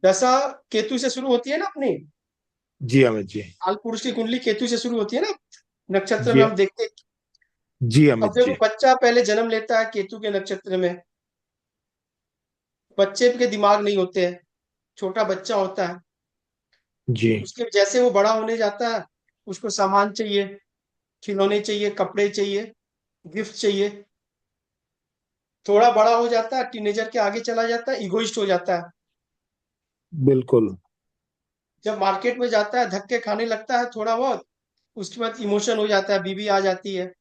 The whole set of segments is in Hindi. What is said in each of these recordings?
दशा केतु से शुरू होती है ना अपनी। जी अमित जी। काल पुरुष की कुंडली केतु से शुरू होती है ना, नक्षत्र में जी। हम देखते हैं। जी अब अमित देखो जी। बच्चा पहले जन्म लेता है केतु के नक्षत्र में। बच्चे के दिमाग नहीं होते हैं, छोटा बच्चा होता है। जी। उसके जैसे वो बड़ा होने जाता है, उसको सामान चाहिए, खिलौने चाहिए, कपड़े चाहिए, गिफ्ट चाहिए। थोड़ा बड़ा हो जाता है, टीनेजर के आगे चला जाता है, इगोइस्ट हो जाता है। बिल्कुल। जब मार्केट में जाता है धक्के खाने लगता है थोड़ा बहुत। उसके बाद इमोशन हो जाता है, बीवी आ जाती है।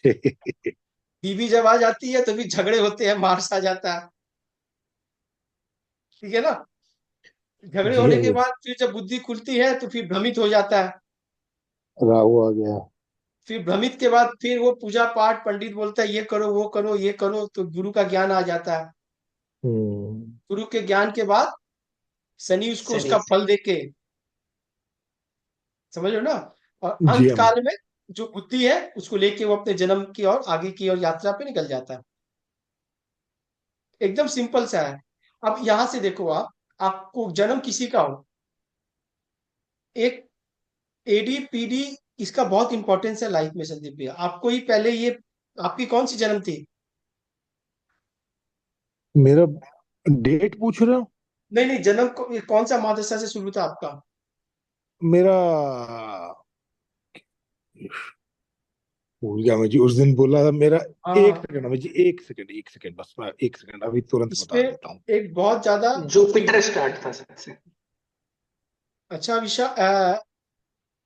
बीवी जब आ जाती है तो फिर झगड़े होते हैं, मार्स आ जाता है। ठीक है ना। झगड़े जी होने के अमित। बाद फिर जब बुद्धि खुलती है तो फिर भ्रमित हो जाता है। राहु आ गया। फिर भ्रमित के बाद फिर वो पूजा पाठ, पंडित बोलता है ये करो वो करो ये करो, तो गुरु का ज्ञान आ जाता है। हम्म। गुरु के ज्ञान के बाद शनि उसको शनि उसका से। फल देके, समझ लो ना। और जी अंत अमित। काल में जो बुद्धि है उसको लेके वो अपने जन्म की और आगे की और यात्रा पे निकल जाता है। एकदम सिंपल सा है। अब यहां से देखो आप, आपको जन्म किसी का हो, एक एडी पीडी, इसका बहुत इंपॉर्टेंस है लाइफ में संदीप भैया। आपको ही पहले ये, आपकी कौन सी जन्म थी? मेरा डेट पूछ रहे हो? नहीं नहीं, जन्म कौन सा महादशा से शुरू था आपका? मेरा भूल गया मैं जी, उस दिन बोला था मेरा। एक हाँ, सेकंड अमित जी, एक सेकंड, एक सेकंड, बस मैं एक सेकंड अभी तुरंत बता इसमें देता हूँ। एक बहुत ज्यादा जुपिटर स्टार्ट था सबसे। अच्छा विषय।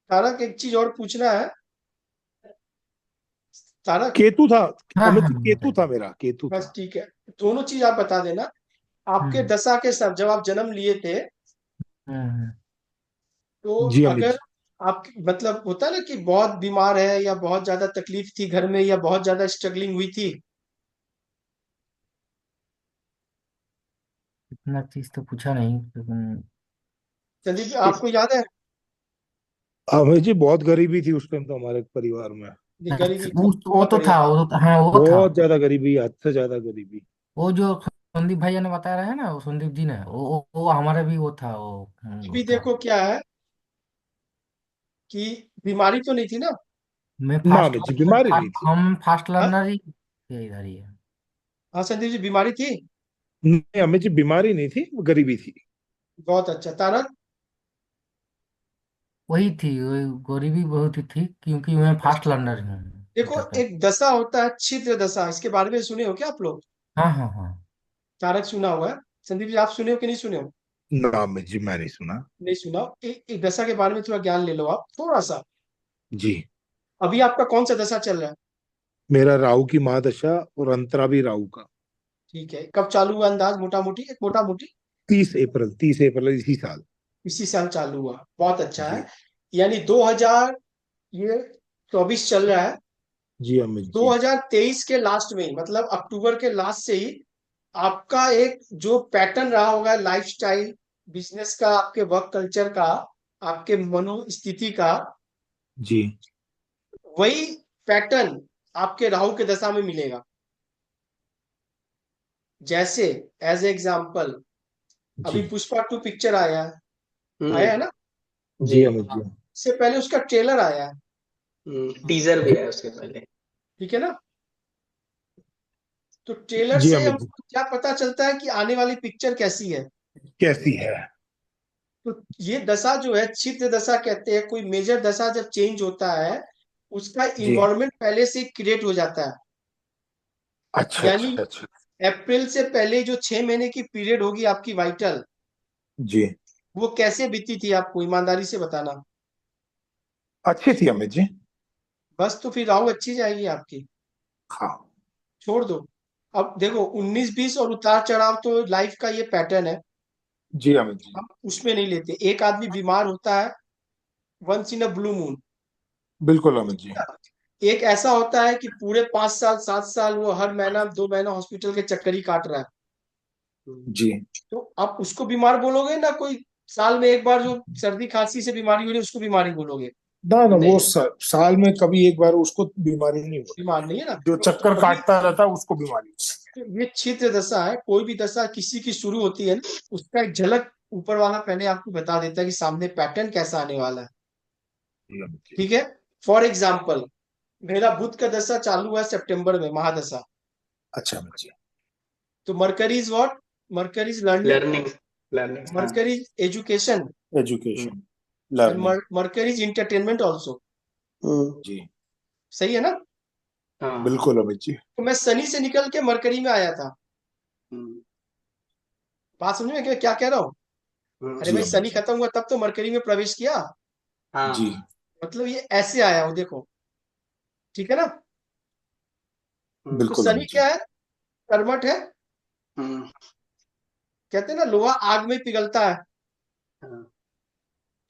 तारक, एक चीज और पूछना है। तारक, केतु था। हाँ अमित हाँ जी केतु बताइए। था, मेरा केतु बस था। ठीक है। दोनों चीज आप बता देना। आपके हम्म दशा के सब जब आप जन्म लिए थे, हम्म तो जी अमित अगर जी। आप मतलब होता है ना कि बहुत बीमार है या बहुत ज्यादा तकलीफ थी घर में या बहुत ज्यादा स्ट्रगलिंग हुई थी? इतना चीज तो पूछा नहीं लेकिन। संदीप आपको याद है? अमित जी बहुत गरीबी थी उस टाइम तो हमारे परिवार में। ये गरीबी वो वो बहुत तो बढ़िया। था, हाँ वो था। बहुत ज्यादा गरीबी, हद से ज्यादा गरीबी। वो जो संदीप भैया ने बताया रहा है ना, वो संदीप जी ने, वो हमारे भी वो था वो। वो अभी था। देखो क्या है कि बीमारी तो नहीं थी ना? मैं ना फास्ट अमित जी बीमारी नहीं थी। हम फास्ट हाँ, लर्नर ही थे, इधर ही है। हाँ संदीप जी बीमारी थी। नहीं अमित जी बीमारी नहीं थी, वो गरीबी थी। बहुत अच्छा। तारक, वही थी, वही गरीबी बहुत ही थी क्योंकि मैं फास्ट लर्नर हूँ देखो इधर का। एक दशा होता है छिद्र दशा, इसके बारे में सुने हो क्या आप लोग? हाँ हाँ हाँ। तारक सुना हुआ है। संदीप जी आप सुने हो कि नहीं सुने हो? ना अमित जी मैं नहीं सुना। नहीं सुना हो? एक दशा के बारे में थोड़ा ज्ञान ले लो आप थोड़ा सा। जी। अभी आपका कौन सा दशा चल रहा है? मेरा राहु की महादशा और अंतरा भी राहु का। ठीक है, कब चालू हुआ अंदाज मोटा मोटी, एक मोटा मोटी? 30 अप्रैल, 30 अप्रैल इसी साल। इसी साल चालू हुआ, बहुत अच्छा है। जी। यानी 2000, ये 24 चल रहा है। जी अमित जी। 2023 के लास्ट में ही, मतलब अक्टूबर के लास्ट से ही आपका एक जो पैटर्न रहा होगा लाइफस्टाइल, बिजनेस का, आपके वर्क कल्चर का, आपके मनोस्थिति का, जी। वही पैटर्न आपके राहु के दशा में मिलेगा। जैसे एज एग्जाम्पल, अभी जी। पुष्पा 2 पिक्चर आया है, आया है ना? हम्म। जी जी। अमित जी। इससे पहले उसका ट्रेलर आया है। टीजर भी जी। है उसके पहले। ठीक है ना। तो ट्रेलर जी से अमित जी। हमको क्या पता चलता है कि आने वाली पिक्चर कैसी है? कैसी है? तो ये दशा जो है छिद्र दशा कहते हैं। कोई मेजर दशा जब चेंज होता है, उसका जी। इन्वायरमेंट पहले से क्रिएट हो जाता है। अच्छा यानी अच्छा अच्छा। अप्रैल से पहले जो 6 महीने की पीरियड होगी आपकी वाइटल, जी। वो कैसे बीती थी आपको ईमानदारी से बताना। अच्छी थी अमित जी। बस तो फिर राहु अच्छी जाएगी आपकी। हाँ। छोड़ दो। अब देखो 19-20 और उतार चढ़ाव तो लाइफ का ये पैटर्न है। जी अमित जी। हम उसमें नहीं लेते। एक आदमी बीमार होता है once in a blue moon. बिल्कुल अमित जी। एक ऐसा होता है कि पूरे 5 साल 7 साल वो हर महीना 2 महीना हॉस्पिटल के चक्कर ही काट रहा है। जी। तो आप उसको बीमार बोलोगे ना? कोई साल में एक बार जो सर्दी खांसी से बीमारी हो रही है उसको बीमारी बोलोगे? ना ना वो नहीं। साल में कभी एक बार उसको बीमारी नहीं होती। बीमार नहीं है ना। जो तो चक्कर अभी काटता रहता है उसको बीमारी होती ये छिद्र दशा है। कोई भी दशा किसी की शुरू होती है ना, उसका एक झलक ऊपर वाला पहले आपको बता देता है कि सामने पैटर्न कैसा आने वाला है। जी अमित जी। ठीक है, फॉर एग्जाम्पल मेरा बुध का दशा चालू हुआ सितंबर में, महादशा। अच्छा अमित जी। तो Mercury is what? Mercury is learning, learning, learning, हाँ। Mercury is education, education, and learning. Mercury is entertainment also. जी सही है ना? हाँ। बिल्कुल अमित जी। तो मैं शनि से निकल के मरकरी में आया था। हम्म, बात समझ में क्या कह रहा हूँ? अरे जी भाई, अमित शनि जी। खत्म हुआ तब तो मरकरी में प्रवेश किया। जी हाँ। मतलब ये ऐसे आया हो, देखो। ठीक है ना? तो बिल्कुल शनि अमित जी। क्या है? कर्मठ है। हम्म, कहते हैं ना, लोहा आग में पिघलता है। हाँ।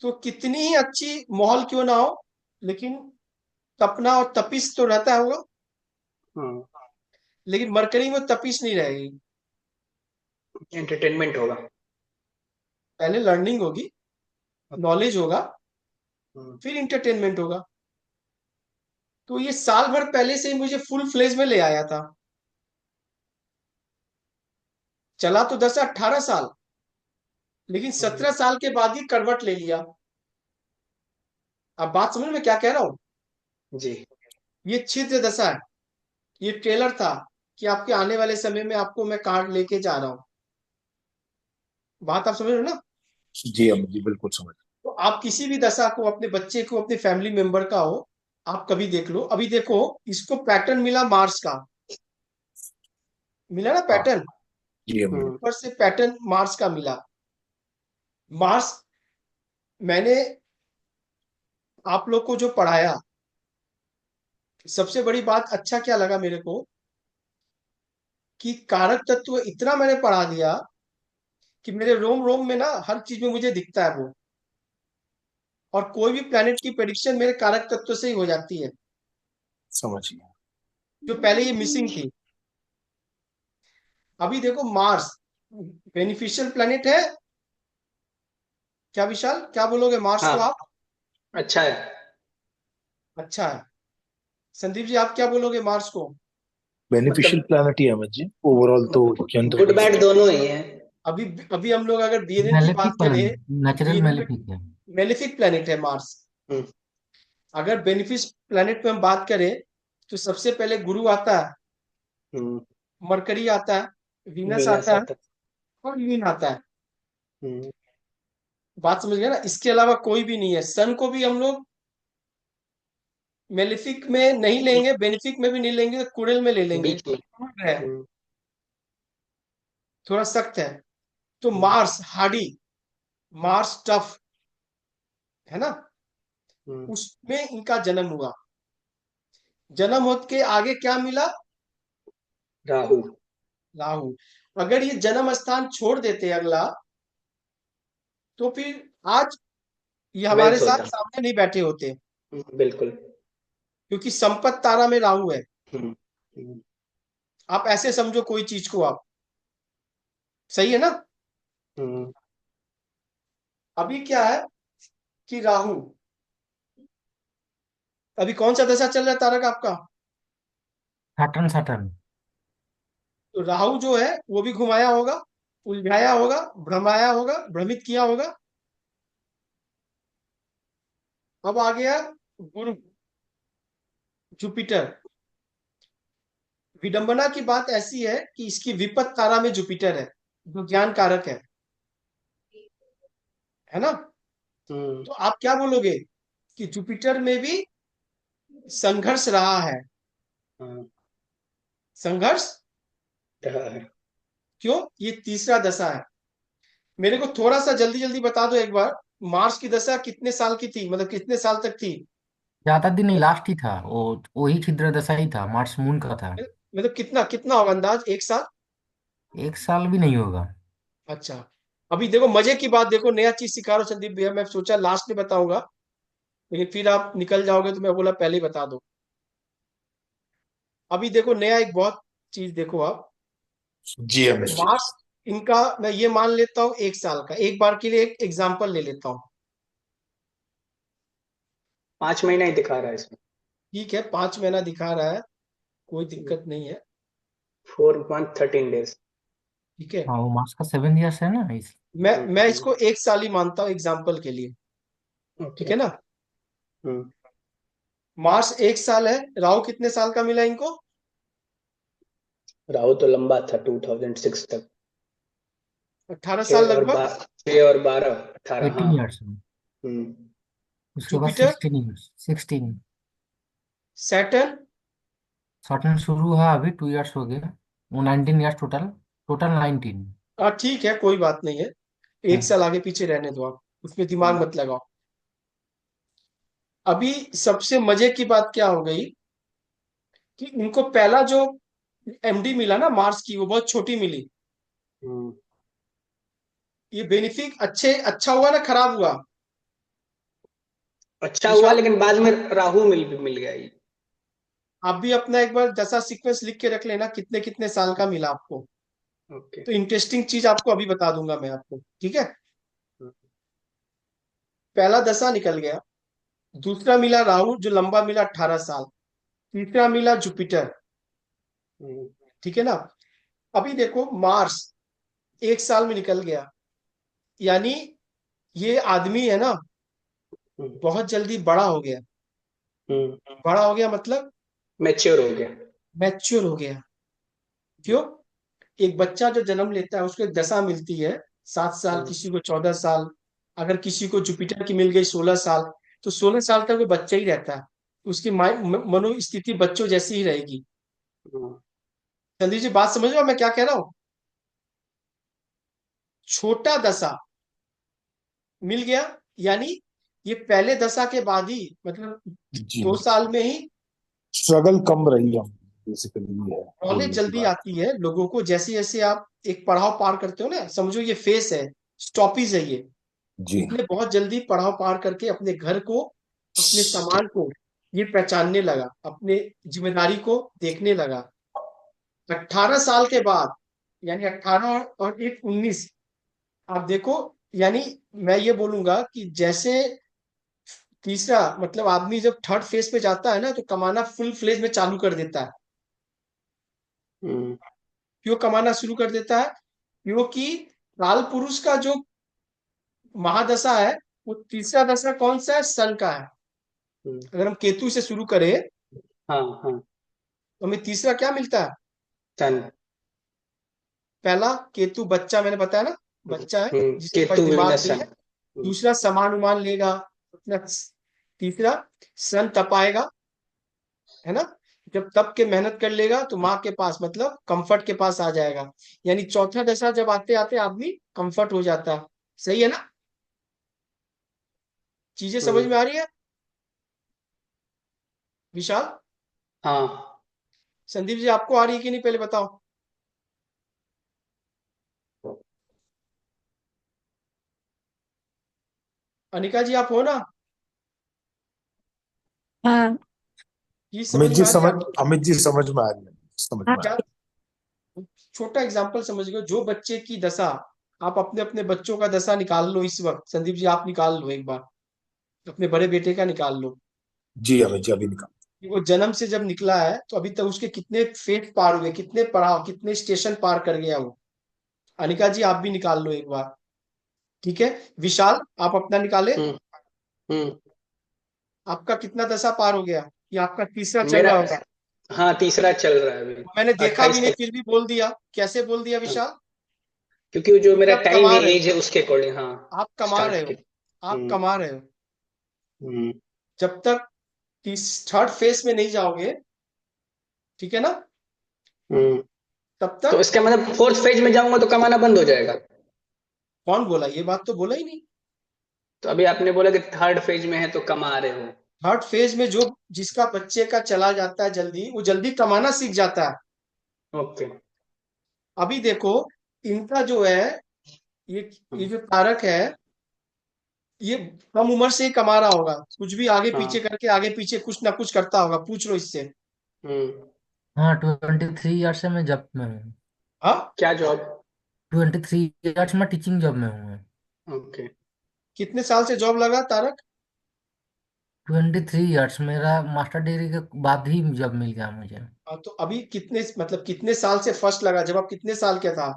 तो कितनी ही अच्छी माहौल क्यों ना हो, लेकिन तपना और तपिश तो रहता है वो। हाँ, लेकिन मरकरी में तपिश नहीं रहेगी। एंटरटेनमेंट होगा। पहले लर्निंग होगी, नॉलेज होगा, हम्म, फिर इंटरटेनमेंट होगा। तो ये साल भर पहले से ही मुझे फुल फ्लेज में ले आया था। चला तो 10 18 साल, लेकिन हम्म, 17 साल के बाद ही करवट ले लिया। अब बात समझ में क्या कह रहा हूं? जी। ये छिद्र दशा है। ये ट्रेलर था कि आपके आने वाले समय में आपको मैं कहाँ लेके जा रहा हूं। बात आप समझ रहे हो ना? जी अमित जी बिल्कुल समझ। तो आप किसी भी दशा को, अपने बच्चे को, अपने फैमिली मेंबर का हो, आप कभी देख लो। अभी देखो, इसको पैटर्न मिला मार्स का, मिला ना हाँ पैटर्न? जी अमित जी। हम्म, ऊपर से पैटर्न मार्स का मिला। मार्स, मैंने आप लोग को जो पढ़ाया, सबसे बड़ी बात अच्छा क्या लगा मेरे को, कि कारक तत्व इतना मैंने पढ़ा दिया कि मेरे रोम रोम में ना हर चीज में मुझे दिखता है वो। और कोई भी प्लेनेट की प्रेडिक्शन मेरे कारक तत्व से ही हो जाती है, समझिए। जो पहले ये मिसिंग थी। अभी देखो, मार्स बेनिफिशियल प्लेनेट है क्या? विशाल, क्या बोलोगे मार्स को हाँ, आप? अच्छा है। अच्छा है। संदीप जी, आप क्या बोलोगे मार्स को? बेनिफिशियल मतलब प्लैनेट ही है अमित जी, ओवरऑल तो चंद्र गुड भी बैड सही। दोनों ही है। अभी अभी हम लोग अगर बीएनएन की बात मेलेफिक पर, करें, नेचुरल बीएनएन में मेलेफिक है। मेलेफिक प्लेनेट है मार्स। हम्म, अगर बेनिफिस प्लेनेट पे हम बात करें, तो सबसे पहले गुरु आता है, हम्म, मरकरी आता है, वीनस वीनस आता है, आता और यूरेन आता है। है। बात समझ गए ना? इसके अलावा कोई भी नहीं है। सन को भी हम लोग मेलिफिक में नहीं लेंगे, बेनिफिक में भी नहीं लेंगे, तो कुड़ेल में ले लेंगे। बीच में। है, हम्म, थोड़ा सख्त है। तो हम्म, मार्स हार्डी, मार्स टफ, है ना? हम्म, उसमें इनका जन्म हुआ। जन्म होते के आगे क्या मिला? राहु। राहु। अगर ये जन्म स्थान छोड़ देते अगला, तो फिर आज ये हमारे वेल्थ साथ होता। सामने नहीं बैठे होते। बिल्कुल। क्योंकि संपत तारा में राहु है। हम्म, हम्म, आप ऐसे समझो कोई चीज को आप। सही है ना? हम्म, अभी क्या है कि राहु, अभी कौन सा दशा चल रहा है तारक आपका? Saturn, Saturn. तो राहु जो है वो भी घुमाया होगा, उलझाया होगा, भ्रमाया होगा, भ्रमित किया होगा। अब आ गया गुरु, जुपिटर। विडंबना की बात ऐसी है कि इसकी विपत तारा में जुपिटर है, जो ज्ञान कारक है ना? हम्म, तो आप क्या बोलोगे कि जुपिटर में भी संघर्ष रहा है? हाँ, संघर्ष रहा है। क्यों? ये तीसरा दशा है। मेरे को थोड़ा सा जल्दी जल्दी बता दो एक बार, मार्स की दशा कितने साल की थी, मतलब कितने साल तक थी? ज्यादा दिन नहीं, लास्ट ही था वो। वही छिद्र दशा ही था, मार्स मून का था। मतलब कितना कितना होगा अंदाज, एक साल? एक साल भी नहीं होगा। अच्छा। अभी देखो मजे की बात, देखो नया चीज सिखा रहा हूं संदीप भैया। मैं सोचा लास्ट में बताऊंगा, लेकिन फिर आप निकल जाओगे, तो मैं बोला पहले ही बता दो। अभी देखो नया एक बहुत चीज देखो आप। जी अमित जी। मार्स, इनका मैं ये मान लेता हूँ 1 साल का, एक बार के लिए एक एग्जाम्पल ले लेता हूँ। 5 महीना ही दिखा रहा है इसमें। ठीक है, 5 महीना दिखा रहा है, कोई दिक्कत नहीं है। 4 month 13 days। ठीक है। हाँ वो मार्क्स का 7 इयर्स है ना इस। मैं इसको 1 साल ही मानता हूँ एग्जाम्पल के लिए। ठीक ओके। है ना। हम्म। मार्स 1 साल है, राहु कितने साल का मिला इनको? राहु तो लंबा था 2006 तक। 18 साल छह और लगभग। 12 18, हाँ। 18 इयर्स में। हम्म। उसके बाद जुपिटर, 16 इयर्स 16। सैटर्न। शॉर्टन शुरू हुआ अभी 2 इयर्स हो गए। वो 19 इयर्स टोटल। टोटल 19। हाँ ठीक है, कोई बात नहीं है। 1 साल आगे पीछे रहने दो, आप उसमें दिमाग मत लगाओ। अभी सबसे मजे की बात क्या हो गई कि इनको पहला जो एमडी मिला ना मार्स की, वो बहुत छोटी मिली। हम्म। ये बेनिफिट अच्छा हुआ ना खराब हुआ? अच्छा हुआ, विशाल, लेकिन बाद में राहु मिल गया ये। आप भी अपना एक बार दशा सीक्वेंस लिख के रख लेना, कितने कितने साल का मिला आपको। ओके। तो इंटरेस्टिंग चीज आपको अभी बता दूंगा मैं आपको, ठीक है। हम्म। पहला दशा निकल गया, दूसरा मिला राहु जो लंबा मिला 18 साल, तीसरा मिला जुपिटर। हम्म। ठीक है ना। अभी देखो मार्स 1 साल में निकल गया, यानी ये आदमी है ना, हम्म। बहुत जल्दी बड़ा हो गया। हम्म। बड़ा हो गया मतलब मैच्योर हो गया। मैच्योर हो गया। क्यों? एक बच्चा जो जन्म लेता है उसको एक दशा मिलती है, 7 साल, हम्म। किसी को 14 साल। अगर किसी को जुपिटर की मिल गई 16 साल, तो 16 साल तक वो बच्चा ही रहता है। उसकी मनोस्थिति बच्चों जैसी ही रहेगी। हम्म। संदीप जी बात समझ रहे हो मैं क्या कह रहा हूँ? छोटा दशा मिल गया, यानी ये पहले दशा के बाद ही, मतलब जी। 2 साल में ही स्ट्रगल कम रही हम, बेसिकली है नॉलेज बोलने की जल्दी बात। आती है लोगों को। जैसे जैसे आप एक पड़ाव पार करते हो ना, समझो ये फेस है, स्टॉपिज है ये। जी। इसने बहुत जल्दी पड़ाव पार करके अपने घर को, अपने सामान को ये पहचानने लगा, अपने जिम्मेदारी को देखने लगा। 18 साल के बाद, यानी 18 और एक 19, आप देखो, यानी मैं ये बोलूंगा कि जैसे तीसरा, मतलब आदमी जब थर्ड फेज पे जाता है ना, तो कमाना फुल फ्लेज में चालू कर देता है। हम्म। क्यों कमाना शुरू कर देता है? क्योंकि काल पुरुष का जो महादशा है, वो तीसरा दशा कौन सा है? सन का है। हम्म। अगर हम केतु से शुरू करें, हाँ हाँ। तो हमें तीसरा क्या मिलता है? सन। पहला केतु बच्चा, मैंने बताया ना, बच्चा है हम्म। जिसके पास केतु दिमाग वीनस नहीं सन। है। दूसरा सामान उमान लेगा अपना। तीसरा सन तपाएगा, है ना। जब तप के मेहनत कर लेगा तो माँ के पास, मतलब कंफर्ट के पास आ जाएगा। यानी चौथा दशा जब आते आते आदमी कंफर्ट हो जाता है। सही है ना? चीजें समझ हम्म। में आ रही है विशाल? हाँ। संदीप जी आपको आ रही है कि नहीं, पहले बताओ। अनिका जी आप हो ना? हाँ। ये समझ में आ रही है आपको? अमित जी समझ में आ रही है, समझ हाँ। में आ क्या? रही छोटा एग्जांपल समझ गए, जो बच्चे की दशा, आप अपने अपने बच्चों का दशा निकाल लो इस वक्त। संदीप जी आप निकाल लो एक बार, अपने बड़े बेटे का निकाल लो। है। जी अमित जी अभी निकाल। कि वो जन्म से जब निकला है तो अभी तक उसके कितने फेट पार हुए, कितने पड़ाव, कितने स्टेशन पार कर गया वो। अनिका जी आप भी निकाल लो एक बार। ठीक है। विशाल आप अपना निकाले। हम्म। हम्म। आपका कितना दशा पार हो गया? ये आपका तीसरा चल मेरा, रहा होगा। हाँ, तीसरा चल रहा है अभी। मैंने देखा भी 28 नहीं तक। फिर भी बोल दिया। कैसे बोल दिया हाँ, विशाल? क्योंकि वो जो क्योंकि मेरा आप टाइम कमा है, रहे हो। एज है, उसके अकॉर्डिंग, हाँ। आप कमा रहे स्टार्ट हो। के। आप हम्म। कमा रहे हो। हम्म। जब तक थर्ड फेज में नहीं जाओगे, ठीक है ना, हम्म। तब तो तक। इसका मतलब फोर्थ फेज में जाऊंगा तो कमाना बंद हो जाएगा? कौन बोला? ये बात तो बोला ही नहीं। तो अभी आपने बोला कि थर्ड फेज में है तो कमा रहे हो। थर्ड फेज में जो, जिसका बच्चे का चला जाता है जल्दी, वो जल्दी कमाना सीख जाता है। ओके। अभी देखो, इनका जो है, ये जो तारक है, ये कम उम्र से ही कमा रहा होगा। कुछ भी आगे पीछे हाँ। करके, आगे पीछे कुछ ना कुछ करता होगा, पूछ लो इससे। हम्म। हाँ 23 इयर्स से मैं जॉब में हूँ। हाँ। क्या जॉब? 23 इयर्स में टीचिंग जॉब में हूँ मैं। ओके। कितने साल से जॉब लगा तारक? 23 इयर्स मेरा मास्टर डिग्री के बाद ही जॉब मिल गया मुझे। हाँ, तो अभी कितने, मतलब कितने साल से फर्स्ट लगा, जब आप कितने साल के था?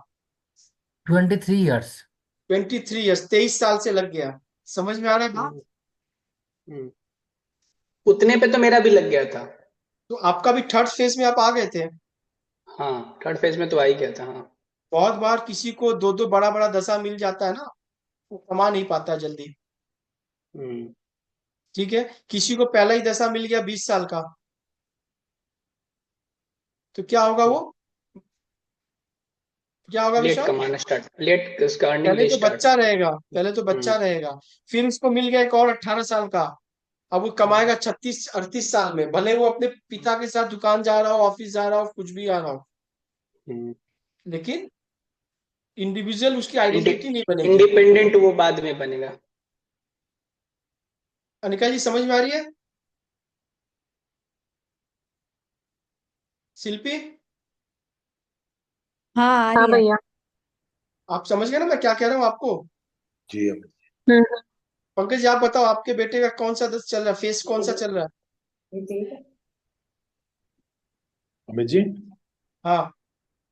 23 ईयर्स। 23 ईयर्स, 23 साल से लग गया। समझ में आ रहा है बात? हम्म। उतने पे तो मेरा भी लग गया था। तो आपका भी थर्ड फेज में आप आ गए थे। हाँ, थर्ड फेज में तो आ ही गया था। हाँ। बहुत बार किसी को दो दो बड़ा बड़ा दशा मिल जाता है ना, वो कमा नहीं पाता जल्दी। हम्म। ठीक है, किसी को पहला ही दशा मिल गया 20 साल का, तो क्या होगा वो, क्या होगा लेट विशाल? कमाना स्टार्ट, लेट उसका अर्निंग पहले लेट तो स्टार्ट बच्चा होता रहेगा, पहले तो है। बच्चा रहेगा, फिर उसको मिल गया एक और 18 साल का। अब वो कमाएगा 36 38 साल में, भले वो अपने पिता के साथ दुकान जा रहा हो, ऑफिस जा रहा हो, कुछ भी आ रहा हो, हम्म। लेकिन इंडिविजुअल उसकी आइडेंटिटी नहीं बनेगी। इंडिपेंडेंट वो बाद में बनेगा। अनिका जी समझ में आ रही है? शिल्पी, हाँ आ हाँ रही है। भैया। आप समझ गए ना मैं क्या कह रहा हूँ आपको? जी अमित हम्म। पंकज जी आप बताओ, आपके बेटे का कौन सा दस चल रहा है, फेस कौन सा चल रहा है? अमित जी, हाँ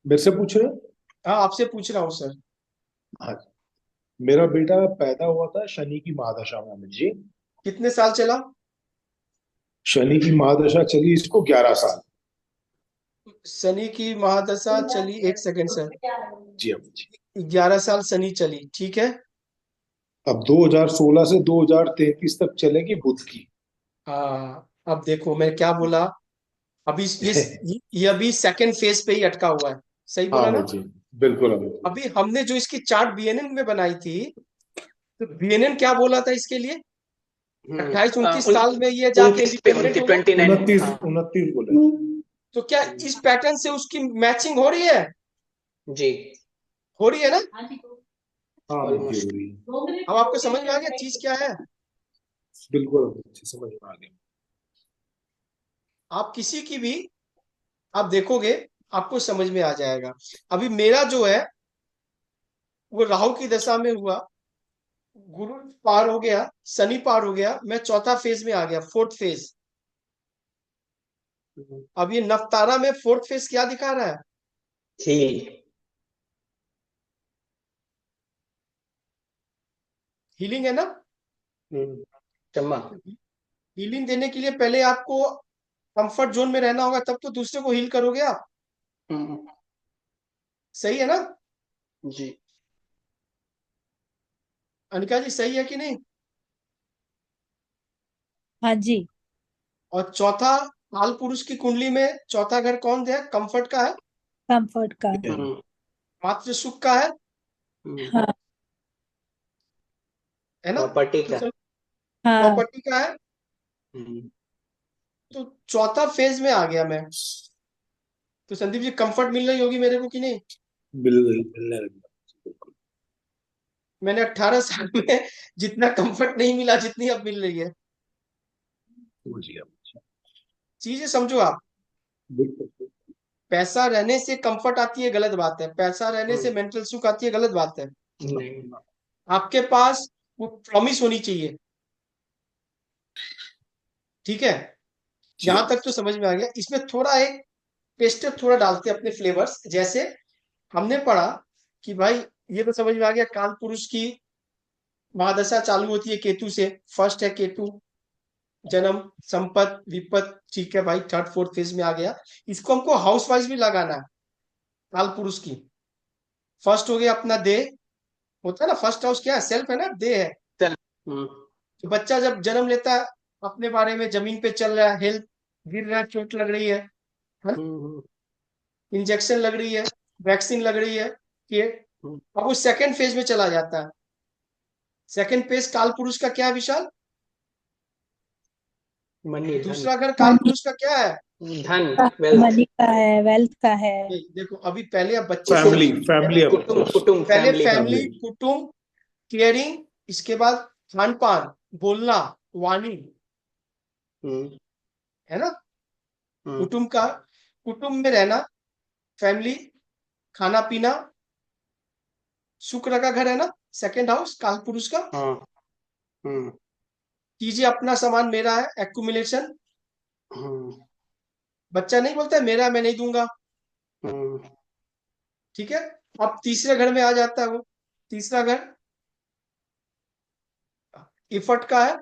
मेरे से पूछ रहे हो? हाँ, आपसे पूछ रहा हूँ सर। हाँ जी। मेरा बेटा पैदा हुआ था शनि की महादशा में अमित जी। कितने साल चला? शनि की महादशा चली इसको 11 साल। शनि की महादशा चली, एक सेकंड सर। जी अमित जी। 11 साल शनि चली, ठीक है। अब 2016 से 2033 तक चलेगी बुध की। हाँ, अब देखो मैं क्या बोला। अभी ये अभी सेकंड फेज पे ही अटका हुआ है, सही हाँ बोला ना? अमित जी, बिल्कुल अमित जी। अभी हमने जो इसकी चार्ट बीएनएन में बनाई थी, तो बीएनएन क्या बोला था इसके लिए? 28 29 साल में ये जाके 29 पे, इंडिपेंडेंट होगा। 29। 29 हाँ। 29 बोले। तो क्या इस पैटर्न से उसकी मैचिंग हो रही है? जी। हो रही है ना? हाँ अमित जी, हो ऑलमोस्ट। रही है। अब आपको समझ में आ गया चीज क्या है? बिल्कुल अमित जी, समझ में आ गया। आप किसी की भी आप देखोगे, आपको समझ में आ जाएगा। अभी मेरा जो है वो राहु की दशा में हुआ, गुरु पार हो गया, शनि पार हो गया, मैं चौथा फेज में आ गया, फोर्थ फेज। अब ये नवतारा में फोर्थ फेज क्या दिखा रहा है? हील। हीलिंग है ना? क्षमा। हीलिंग देने के लिए पहले आपको कंफर्ट जोन में रहना होगा, तब तो दूसरे को हील करोगे आप। हम्म। सही है ना? जी। अनिका जी सही है कि नहीं? हाँ जी। और चौथा, काल पुरुष की कुंडली में चौथा घर कौन है? कंफर्ट का है, कंफर्ट का। हम्म। मातृ सुख का हाँ है ना? प्रॉपर्टी का। हाँ। प्रॉपर्टी का है। हम्म। तो चौथा फेज में आ गया मैं। तो संदीप जी कंफर्ट मिल रही होगी मेरे को कि नहीं? मिलने लगी। बिल्कुल। मैंने 18 साल में जितना कंफर्ट नहीं मिला जितनी अब मिल रही है। समझ गया अमित चीजें समझो आप। जी। बिल्कुल। पैसा रहने से कंफर्ट आती है, गलत बात है। पैसा रहने से मेंटल सुख आती है, गलत बात है। नहीं। आपके पास वो प्रॉमिस होनी चाहिए, ठीक है। जी यहां तक अमित तो समझ में आ गया। इसमें थोड़ा एक टेस्टर थोड़ा डालते हैं अपने फ्लेवर्स। जैसे हमने पढ़ा कि भाई, ये तो समझ में आ गया, काल पुरुष की महादशा चालू होती है केतु से। फर्स्ट है केतु, जन्म, संपत, विपत, ठीक है भाई, थर्ड फोर्थ फेज में आ गया। इसको हमको हाउस वाइज भी लगाना है। काल पुरुष की फर्स्ट हो गया अपना देह, होता है ना, फर्स्ट हाउस क्या है? सेल्फ है ना, देह है। चल। हम्म। तो बच्चा जब जन्म लेता है, अपने बारे में जमीन पे चल रहा है, हेल्थ, गिर रहा है, चोट लग रही है, हम्म। इंजेक्शन लग रही है, वैक्सीन लग रही है, कि हम्म। अब वो सेकंड फेज में चला जाता है। सेकंड फेज काल पुरुष का क्या है विशाल? मनी, धन। दूसरा घर काल पुरुष का क्या है? धन, वेल्थ। मनी का है, वेल्थ का है। देखो अभी पहले अब बच्चे से फैमिली फैमिली अमित कुटुंब, जी। कुटुंब, पहले फैमिली। Family, family. कुटुंब, केयरिंग, इसके बाद खान पान, बोलना, वाणी, हम्म। है ना? हम्म। कुटुंब का, कुटुंब में रहना, फैमिली, खाना पीना, शुक्र का घर है ना, सेकंड हाउस काल पुरुष का। हाँ। हम्म। कीजिए अपना सामान मेरा है, एक्यूमुलेशन। हम्म। बच्चा नहीं बोलता है मेरा, मैं नहीं दूंगा, हम्म। ठीक है। अब तीसरे घर में आ जाता है वो। तीसरा घर इफर्ट का है,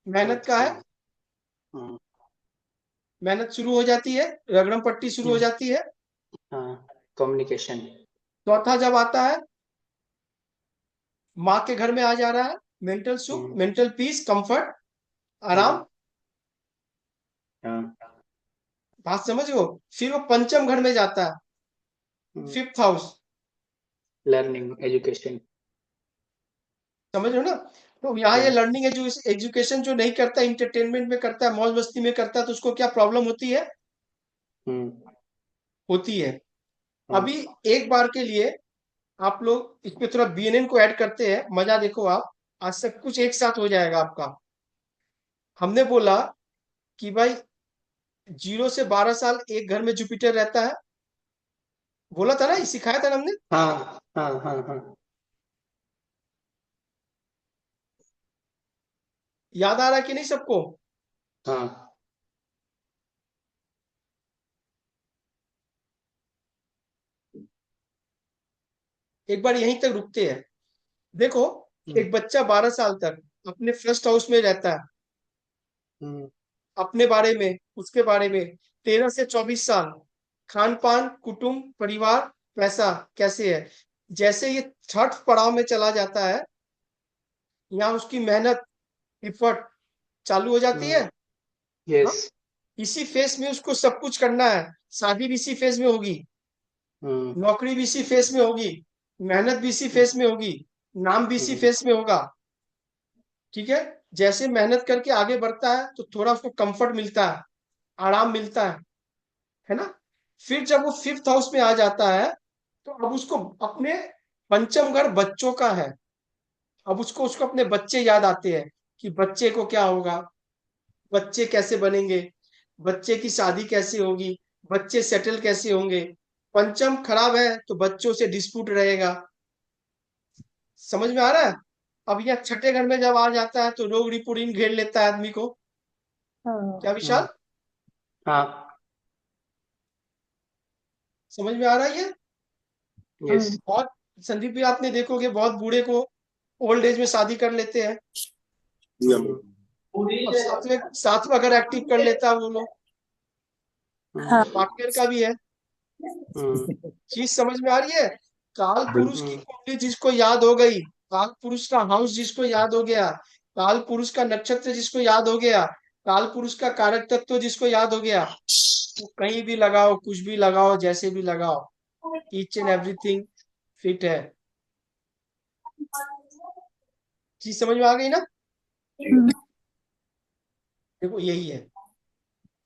मेहनत का है। हम्म, मेहनत शुरू हो जाती है, रगड़म पट्टी शुरू हो जाती है। हाँ, कम्युनिकेशन। चौथा जब आता है, माँ के घर में आ जा रहा है, मेंटल सुख, मेंटल पीस, कंफर्ट, आराम। हाँ, बात समझ गए हो? फिर वो पंचम घर में जाता है, फिफ्थ हाउस। Learning, education. समझ रहे हो ना? तो यहाँ ये हाँ, लर्निंग एजुकेशन जो नहीं करता, इंटरटेनमेंट में करता है, मौज मस्ती में करता है, तो उसको क्या प्रॉब्लम होती है? हम्म, होती है। हाँ, अभी एक बार के लिए आप लोग इसमें थोड़ा बीएनएन को ऐड करते हैं, मजा देखो आप। आज सब कुछ एक साथ हो जाएगा आपका। हमने बोला कि भाई 0 से 12 साल एक घर में जुपिटर रहता है। बोला था ना, ये सिखाया था ना हमने। हाँ, हाँ, हाँ, हाँ, याद आ रहा है कि नहीं सबको? हाँ, एक बार यहीं तक रुकते हैं। देखो, हम्म, एक बच्चा 12 साल तक अपने फर्स्ट हाउस में रहता है, हम्म, अपने बारे में, उसके बारे में। 13 से 24 साल खान पान, कुटुंब, परिवार, पैसा कैसे है। जैसे ये थर्ड पड़ाव में चला जाता है, यहाँ उसकी मेहनत, इफर्ट चालू हो जाती है। हाँ, यस, इसी फेस में उसको सब कुछ करना है। शादी भी इसी फेज में होगी, हम्म, नौकरी भी इसी फेस में होगी, मेहनत भी इसी फेस में होगी, नाम भी इसी हम्म, फेस में होगा। ठीक है। जैसे मेहनत करके आगे बढ़ता है तो थोड़ा उसको कंफर्ट मिलता है, आराम मिलता है ना? फिर जब वो फिफ्थ हाउस में आ जाता है, तो अब उसको अपने पंचम घर बच्चों का है। अब उसको उसको अपने बच्चे याद आते हैं कि बच्चे को क्या होगा, बच्चे कैसे बनेंगे, बच्चे की शादी कैसे होगी, बच्चे सेटल कैसे होंगे। पंचम खराब है तो बच्चों से डिस्प्यूट रहेगा। समझ में आ रहा है? अब यह छठे घर में जब आ जाता है तो रोग रिपुदीन घेर लेता है आदमी को। हाँ क्या विशाल? हाँ, समझ में आ रहा है ये? यस, हाँ और संदीप भी आपने देखोगे बहुत बूढ़े को ओल्ड एज में शादी कर लेते हैं, और साथ में अगर एक्टिव कर लेता है वो लोग। हाँ पार्टनर का भी है। चीज समझ में आ रही है? काल पुरुष की कुंडली जिसको याद हो गई, काल पुरुष का हाउस जिसको याद हो गया, काल पुरुष का नक्षत्र जिसको याद हो गया, काल पुरुष का कारक तत्व जिसको याद हो गया, वो कहीं भी लगाओ, कुछ भी लगाओ, जैसे भी लगाओ, ईच एंड एवरीथिंग फिट है। चीज समझ में आ गई ना? देखो यही है,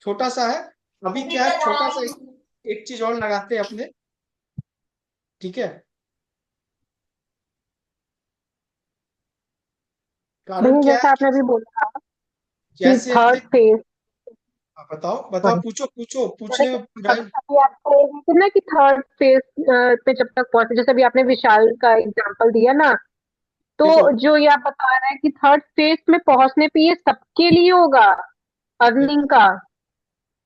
छोटा सा है। अभी क्या है, छोटा सा एक चीज और लगाते हैं अपने। ठीक है। कारण भैया क्या है जैसा कि आपने अभी बोला कि जैसे थर्ड हमने। फेज। हाँ, बताओ बताओ, हाँ, पूछो पूछो, जैसे पूछने कि में पूरा। अभी आप कह रहे थे ना कि थर्ड फेज पे जब तक पहुंचे, जैसे अभी आपने विशाल का एग्जांपल दिया ना, तो देखो, जो ये आप बता रहे हैं कि थर्ड फेज में पहुंचने पे ये सबके लिए होगा, अर्निंग का।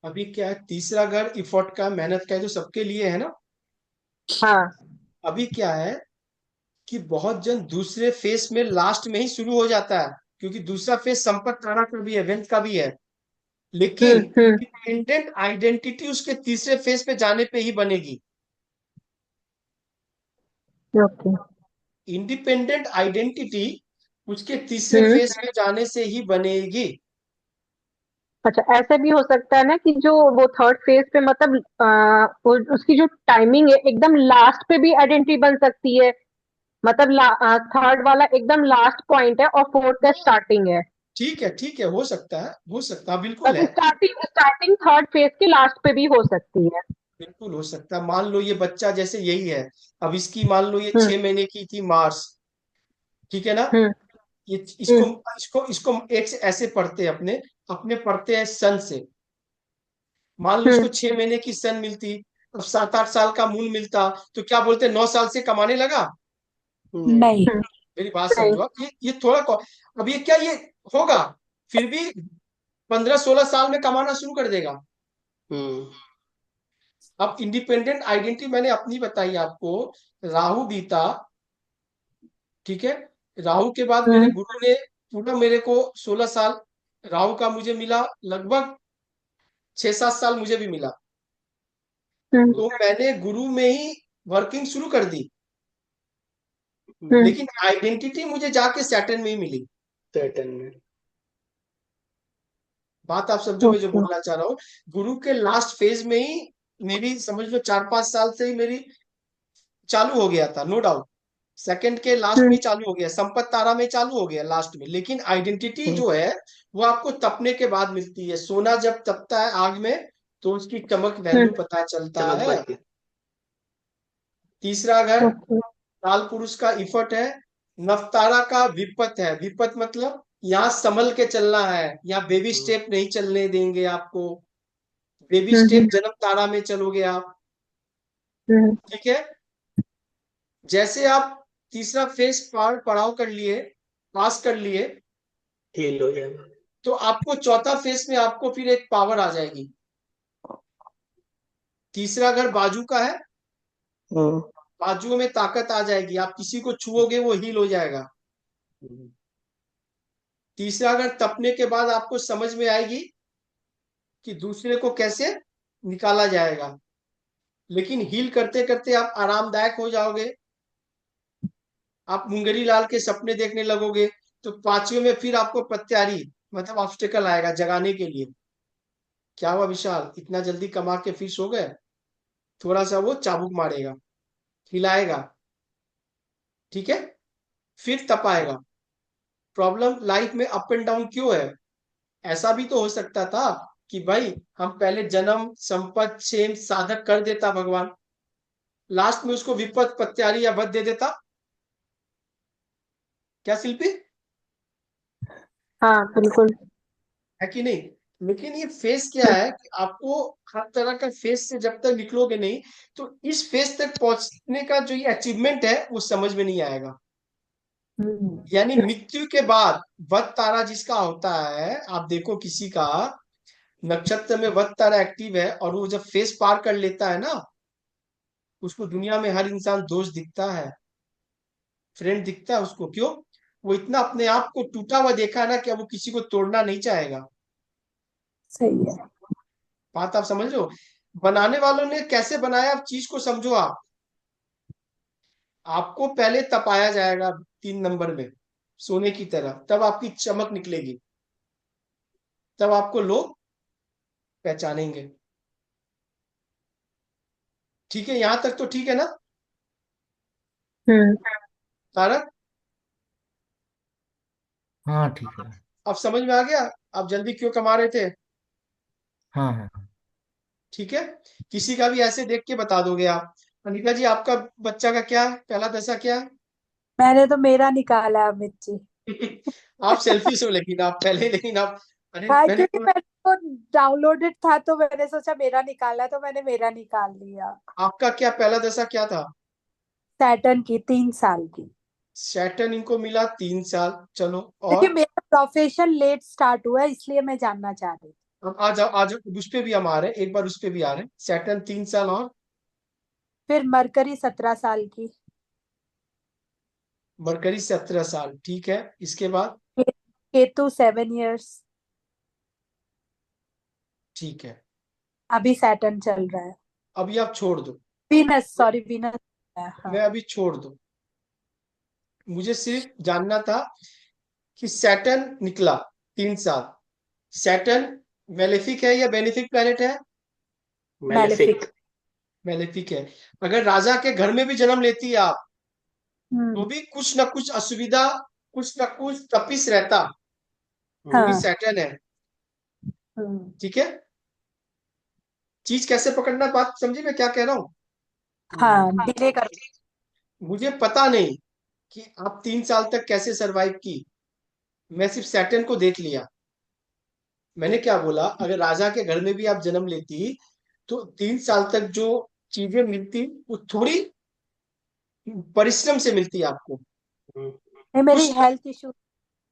अभी क्या है, तीसरा घर इफोर्ट का, मेहनत का है, जो सबके लिए है ना। हाँ। अभी क्या है कि बहुत जन दूसरे फेस में लास्ट में ही शुरू हो जाता है, क्योंकि दूसरा फेस संपत्ति तारा का भी है, वेल्थ का भी है। लेकिन हम्म। इंडिपेंडेंट आइडेंटिटी उसके तीसरे फेस पे जाने पे ही बनेगी। ओके। इंडिपेंडेंट आइडेंटिटी उसके तीसरे हम्म। फेस में जाने से ही बनेगी। अच्छा, ऐसा भी हो सकता है ना कि जो वो थर्ड फेज पे मतलब उसकी जो टाइमिंग है एकदम लास्ट पे भी आइडेंटिटी बन सकती है। मतलब थर्ड वाला एकदम लास्ट पॉइंट है और फोर्थ का स्टार्टिंग है। ठीक है, ठीक है, हो सकता है, हो सकता है, बिल्कुल मतलब है। स्टार्टिंग स्टार्टिंग थर्ड फेज के लास्ट पे भी हो सकती है। बिल्कुल हो सकता है। मान लो ये बच्चा जैसे यही है, अब इसकी मान लो ये हम्म। 6 महीने की थी मार्स। ठीक है ना? हम्म। ये इसको हम्म। इसको इसको एक से ऐसे पढ़ते हैं अपने, अपने पढ़ते हैं सन से। मान लो इसको हम्म। 6 महीने की सन मिलती, अब 7-8 साल का मून मिलता, तो क्या बोलते, 9 साल से कमाने लगा। नहीं। मेरी बात नहीं। समझो आप, ये थोड़ा अब ये क्या, ये होगा, फिर भी 15-16 साल में कमाना शुरू कर देगा। अब इंडिपेंडेंट आइडेंटिटी मैंने अपनी बताई आपको। राहु बीता, ठीक है। राहु के बाद मेरे हम्म गुरु ने पूरा मेरे को 16 साल राहु का मुझे मिला, लगभग 6-7 साल मुझे भी मिला। हम्म तो मैंने गुरु में ही वर्किंग शुरू कर दी, हम्म लेकिन आइडेंटिटी मुझे जाके सैटर्न में ही मिली। सैटर्न में। बात आप समझो मैं जो ओके बोलना चाह रहा हूँ। गुरु के लास्ट फेज में ही मेरी समझ लो 4-5 साल से ही मेरी चालू हो गया था, नो डाउट। सेकंड के लास्ट में हम्म ही चालू हो गया, संपत तारा में चालू हो गया लास्ट में। लेकिन आइडेंटिटी हम्म, जो है वो आपको तपने के बाद मिलती है। सोना जब तपता है आग में तो उसकी चमक हम्म वैल्यू पता चलता चमक है। बढ़ती। तीसरा घर ओके काल पुरुष का इफर्ट है। नवतारा का विपत है। विपत मतलब यहाँ संभल के चलना है, यहाँ बेबी हम्म, स्टेप नहीं चलने देंगे आपको। बेबी हम्म स्टेप जन्म तारा में चलोगे आप, हम्म ठीक है। जैसे आप तीसरा फेस पार पड़ाव कर लिए, पास कर लिए, हील हो जाएगा। तो आपको चौथा फेस में आपको फिर एक पावर आ जाएगी। तीसरा घर बाजू का है, हम्म, बाजुओं में ताकत आ जाएगी, आप किसी को छुओगे वो हील हो जाएगा। हम्म, तीसरा घर तपने के बाद आपको समझ में आएगी कि दूसरे को कैसे निकाला जाएगा। लेकिन हील करते करते आप आरामदायक हो जाओगे, आप मुंगेरी लाल के सपने देखने लगोगे। तो पांचवे में फिर आपको प्रत्यारी मतलब ऑब्स्टेकल आएगा जगाने के लिए। क्या हुआ विशाल, इतना जल्दी कमा के फिर सो गए? थोड़ा सा वो चाबुक मारेगा, हिलाएगा, ठीक है, फिर तपाएगा। प्रॉब्लम लाइफ में अप एंड डाउन क्यों है? ऐसा भी तो हो सकता था कि भाई हम पहले जन्म संपत क्षेम साधक कर देता भगवान, लास्ट में उसको विपत प्रत्यारी या वध दे देता। क्या शिल्पी, हाँ बिल्कुल है कि नहीं? लेकिन ये फेस क्या है कि आपको हर तरह का फेस से जब तक निकलोगे नहीं, तो इस फेस तक पहुंचने का जो ये अचीवमेंट है वो समझ में नहीं आएगा। हम्म यानी मृत्यु के बाद वध तारा जिसका होता है, आप देखो किसी का नक्षत्र में वध तारा एक्टिव है और वो जब फेस पार कर लेता है ना, उसको दुनिया में हर इंसान दोस्त दिखता है, फ्रेंड दिखता है उसको। क्यों? वो इतना अपने आप को टूटा हुआ देखा है ना कि अब वो किसी को तोड़ना नहीं चाहेगा। सही है। बात आप समझ रहे हो? बनाने वालों ने कैसे बनाया, आप चीज को समझो। आप आपको पहले तपाया जाएगा 3 नंबर में सोने की तरह, तब आपकी चमक निकलेगी, तब आपको लोग पहचानेंगे। ठीक है, यहां तक तो ठीक है ना हम्म तारक? हाँ ठीक है। अब समझ में आ गया आप जल्दी क्यों कमा रहे थे? हाँ हाँ। ठीक है, किसी का भी ऐसे देख के बता दोगे आप। अनिका जी, आपका बच्चा का क्या है, पहला दशा क्या है? मैंने तो मेरा निकाला अमित जी। आप सेल्फिश हो, लेकिन आप पहले, लेकिन आप, अरे हाँ, मैंने क्योंकि मैंने तो डाउनलोडेड था तो मैंने सोचा मेरा निकाला तो मैंने मेरा निकाल लिया। आपका क्या पहला दशा क्या था? सैटर्न की 3 साल की। सैटर्न इनको मिला 3 साल, चलो। क्योंकि और मेरा प्रोफेशन लेट स्टार्ट हुआ है इसलिए मैं जानना चाह रही थी। अब आ जाओ, आ जाओ, उस पे भी हम आ रहे हैं, एक बार उस पे भी आ रहे हैं। सैटर्न 3 साल, और फिर मरकरी 17 साल की। मरकरी 17 साल, ठीक है। इसके बाद केतु 7 इयर्स। ठीक है। अभी सैटर्न चल रहा है। अभी आप छोड़ दो, वीनस, सॉरी वीनस। हाँ। मैं अभी छोड़ दो। मुझे सिर्फ जानना था कि सैटर्न निकला 3 साल। सैटर्न मेलेफिक है या बेनिफिक प्लेनेट है? मैलेफिक। मैलेफिक। मेलेफिक है। अगर राजा के घर में भी जन्म लेती है आप, तो हम्म। भी कुछ ना कुछ असुविधा, कुछ ना कुछ तपिश रहता, वो भी हाँ। सैटर्न है, हम्म। ठीक है। चीज कैसे पकड़ना, बात समझी मैं क्या कह रहा हूँ? हाँ, डिले कर। मुझे पता नहीं कि आप 3 साल तक कैसे सरवाइव की, मैं सिर्फ सैटर्न को देख लिया। मैंने क्या बोला, अगर राजा के घर में भी आप जन्म लेती तो 3 साल तक जो चीजें मिलती वो थोड़ी परिश्रम से मिलती आपको, नहीं, मेरी कुछ। Health issue.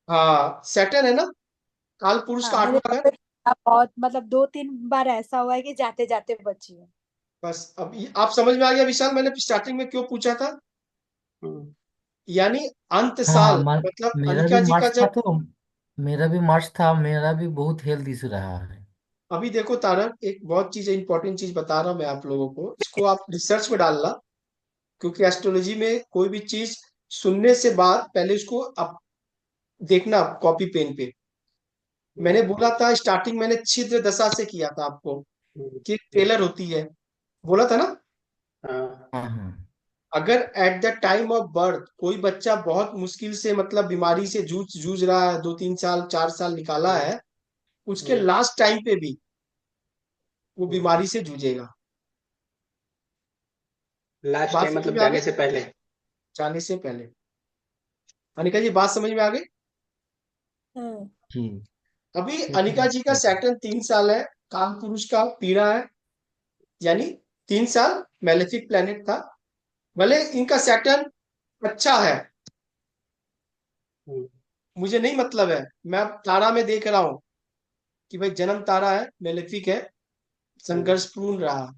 हाँ, सैटर्न है ना, काल पुरुष हाँ, का मेरे 8वां घर। तबीयत बहुत, मतलब 2-3 बार ऐसा हुआ है कि जाते जाते बची हूँ। बस अब आप समझ में आ गया विशाल, मैंने स्टार्टिंग में क्यों पूछा था? हम्म, यानी अंत हाँ साल, मतलब मेरा भी अनिका जी का मार्च था, जब, तो मेरा भी मार्च था, मेरा भी बहुत हेल्थ इशू रहा है। अभी देखो तारक, एक बहुत चीज इंपॉर्टेंट चीज बता रहा हूं मैं आप लोगों को, इसको आप रिसर्च में डालना। क्योंकि एस्ट्रोलॉजी में कोई भी चीज सुनने से बाद पहले उसको आप देखना कॉपी पेन पे। मैंने बोला था स्टार्टिंग, मैंने छिद्र दशा से किया था आपको, हम्म, कि टेलर होती है, बोला था ना। हाँ, हाँ हाँ। अगर at the time of birth कोई बच्चा बहुत मुश्किल से, मतलब बीमारी से जूझ जूझ रहा है, 2 3 साल 4 साल निकाला हम्म, है, उसके हम्म, लास्ट टाइम पे भी वो हम्म। बीमारी से जूझेगा। लास्ट बात टाइम समझ मतलब में आ गई? जाने से पहले। जाने से पहले। अनिका जी बात समझ में आ गई? हम्म। जी, अभी ये तो अनिका बात जी का सही है। सैटर्न 3 साल है, काल पुरुष का पीड़ा है, यानी 3 साल मैलेफिक प्लेनेट था। भले इनका सैटर्न अच्छा है, हम्म, मुझे नहीं मतलब है, मैं अब तारा में देख रहा हूं कि भाई जन्म तारा है, मैलेफिक है, हम्म, संघर्षपूर्ण रहा।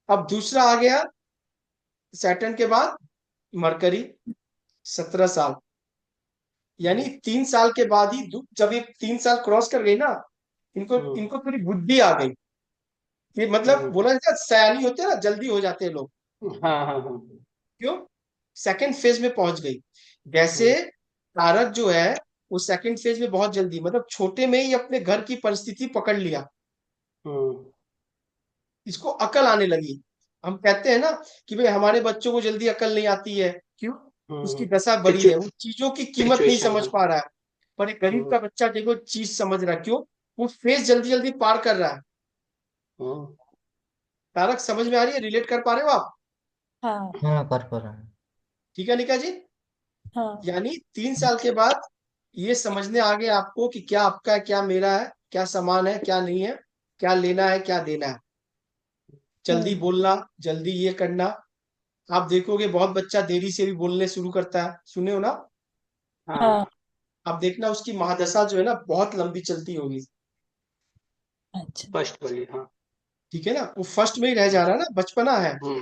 अब दूसरा आ गया सैटर्न के बाद मरकरी, 17 साल, यानी 3 साल के बाद ही जब ये 3 साल क्रॉस कर गई ना, इनको हम्म, इनको थोड़ी बुद्धि आ गई। ये मतलब हम्म, बोला जाता है सयानी होते हैं ना, जल्दी हो जाते हैं लोग। हाँ हाँ हाँ। क्यों? सेकंड फेज में पहुंच गई। जैसे हम्म, तारक जो है, वो सेकंड फेज में बहुत जल्दी, मतलब छोटे में ही अपने घर की परिस्थिति पकड़ लिया, हम्म, इसको अकल आने लगी। हम कहते हैं ना कि भाई हमारे बच्चों को जल्दी अकल नहीं आती है, क्यों? उसकी दशा बड़ी है, वो चीजों की कीमत नहीं सिचुएशन। समझ पा रहा है। पर एक गरीब हम्म, का बच्चा देखो चीज समझ रहा है, क्यों? वो फेज जल्दी जल्दी पार कर रहा है। हम्म, तारक समझ में आ रही है? रिलेट कर पा रहे हो आप? हाँ हाँ कर पा रहा हूँ। ठीक है निका जी। हाँ। यानी 3 साल के बाद ये समझने आ गया आपको कि क्या आपका है, क्या मेरा है, क्या समान है, क्या नहीं है, क्या लेना है, क्या देना है। जल्दी हम्म। बोलना, जल्दी ये करना। आप देखोगे बहुत बच्चा देरी से भी बोलने शुरू करता है, सुने हो ना? हाँ, हाँ। आप देखना उसकी महादशा जो है ना बहुत लंबी चलती होगी। अच्छा। फर्स्ट वाली, हाँ। ठीक है ना, वो फर्स्ट में ही रह जा रहा है ना, बचपना है। हम्म,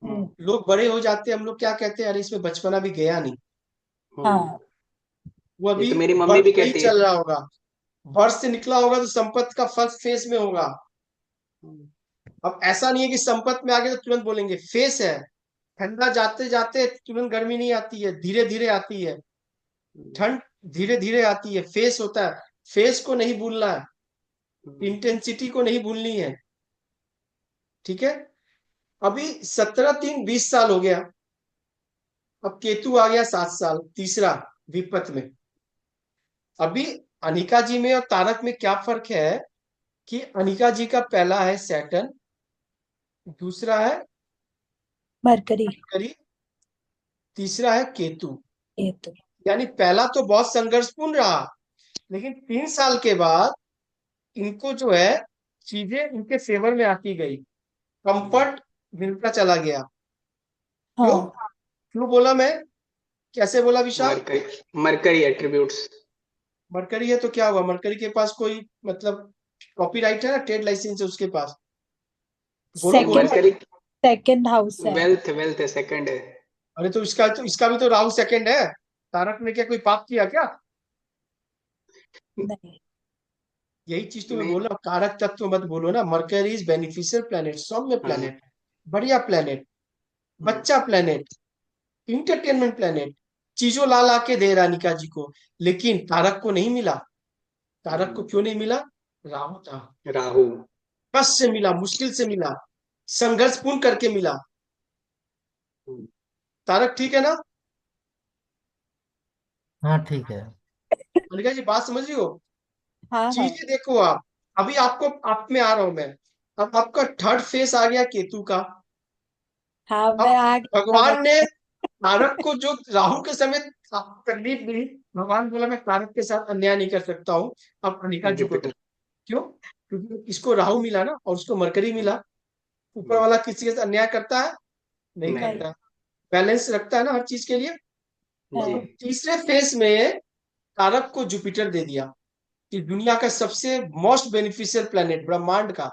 हम्म, हम्म। लोग बड़े हो जाते हैं, हम लोग क्या कहते हैं, अरे इसमें बचपना भी गया नहीं। हम्म। हाँ। वो ये अभी तो मेरी मम्मी बर्थ भी में ही कहती है। चल रहा होगा, बर्थ से निकला होगा तो संपत्ति का फर्स्ट फेज में होगा। हम्म, अब ऐसा नहीं है कि संपत्ति में आगे तो तुरंत बोलेंगे, फेस है। ठंडा जाते जाते तुरंत गर्मी नहीं आती है, धीरे धीरे आती है। हम्म, ठंड धीरे धीरे आती है, फेस होता है। फेस को नहीं भूलना है, हम्म, इंटेंसिटी को नहीं भूलनी है। ठीक है। अभी 17 3 20 साल हो गया। अब केतु आ गया 7 साल, तीसरा विपत में। अभी अनिका जी में और तारक में क्या फर्क है, कि अनिका जी का पहला है सैटर्न, दूसरा है मरकरी। मरकरी, तीसरा है केतु। ये तो। यानी पहला तो बहुत संघर्षपूर्ण रहा, लेकिन 3 साल के बाद इनको जो है चीजें इनके फेवर में आती गई, हम्म। कंफर्ट मिलता चला गया। क्यों? हाँ। क्यों बोला मैं? कैसे बोला Vishal? Mercury, Mercury attributes. Mercury है तो क्या हुआ, मरकरी के पास कोई मतलब कॉपीराइट है ना, ट्रेड लाइसेंस है उसके पास। बोलो बोलो। सेकंड, मरकरी सेकंड हाउस है। वेल्थ, वेल्थ है, सेकंड है। अरे तो इसका भी तो राहु सेकंड है। तारक ने क्या कोई पाप किया क्या? नहीं। यही चीज तो मैं नहीं। बोल रहा हूँ, कारक तत्व मत बोलो ना। मरकरी इज बेनिफिशियल प्लेनेट, सौम्य हाँ। प्लेनेट, बढ़िया प्लेनेट, हम्म, बच्चा प्लेनेट, इंटरटेनमेंट प्लेनेट, चीजों ला ला के दे रहा निका जी को। लेकिन तारक को नहीं मिला। तारक को हम्म। क्यों नहीं मिला? राहु था। राहु। कष्ट से मिला, मुश्किल से मिला, संघर्षपूर्ण करके मिला। हम्म, तारक ठीक है ना? हाँ ठीक है। मल्लिका जी बात समझ रही हो? हाँ हाँ। चीजें देखो आप। अभी आपको, आप में आ रहा हूं मैं। अब आपका थर्ड फेस आ गया केतु का। हाँ अब मैं आ गई समझ भगवान ने में। तारक को जो राहु के समय तकलीफ दी, भगवान बोला मैं तारक के साथ अन्याय नहीं कर सकता हूँ, अब अनिका जी को दो। जुपिटर। क्यों? क्योंकि इसको राहु मिला ना, और उसको मरकरी मिला। ऊपर हम्म, वाला किसी के साथ अन्याय करता है? नहीं नहीं। करता। बैलेंस रखता है ना हर चीज के लिए। जी। तो हाँ। तीसरे फेज में तारक को जुपिटर दे दिया, कि दुनिया का सबसे मोस्ट बेनिफिशियल प्लेनेट ब्रह्मांड का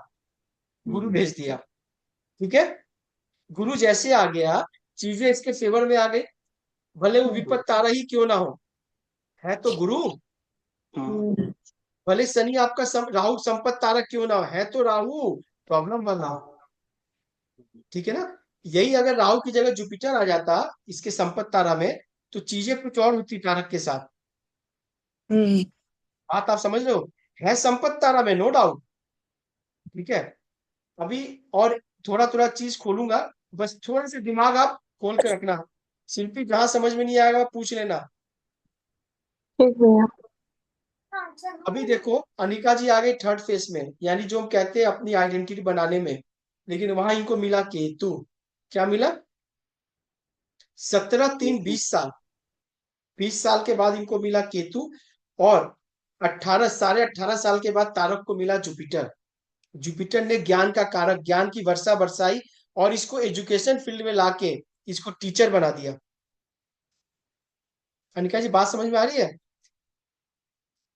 गुरु हम्म, भेज दिया। ठीक है, गुरु जैसे आ गया, चीजें इसके फेवर में आ गई, भले वो विपत तारा ही क्यों ना हो, है तो गुरु। हाँ भले शनि आपका राहु संपत तारा क्यों ना हो, है तो राहु प्रॉब्लम वाला। ठीक है ना, यही अगर राहु की जगह जुपिटर आ जाता इसके संपत तारा में, तो चीजें कुछ और होती तारक के साथ। हम्म। बात आप समझ रहे हो, है संपत तारा में, नो डाउट। ठीक है, अभी और थोड़ा थोड़ा चीज खोलूंगा, बस थोड़ा सा दिमाग आप खोल के रखना। शिल्पी जहां समझ में नहीं आएगा पूछ लेना। ठीक भैया। अभी देखो अनिका जी आ गई थर्ड फेस में, यानी जो हम कहते हैं अपनी आइडेंटिटी बनाने में, लेकिन वहां इनको मिला केतु। क्या मिला? 17 3 20 साल, 20 साल के बाद इनको मिला केतु। और 18 साढ़े 18 साल के बाद तारक को मिला जुपिटर। जुपिटर ने ज्ञान का कारक, ज्ञान की वर्षा बरसाई, और इसको एजुकेशन फील्ड में लाके इसको टीचर बना दिया। अनिका जी बात समझ में आ रही है?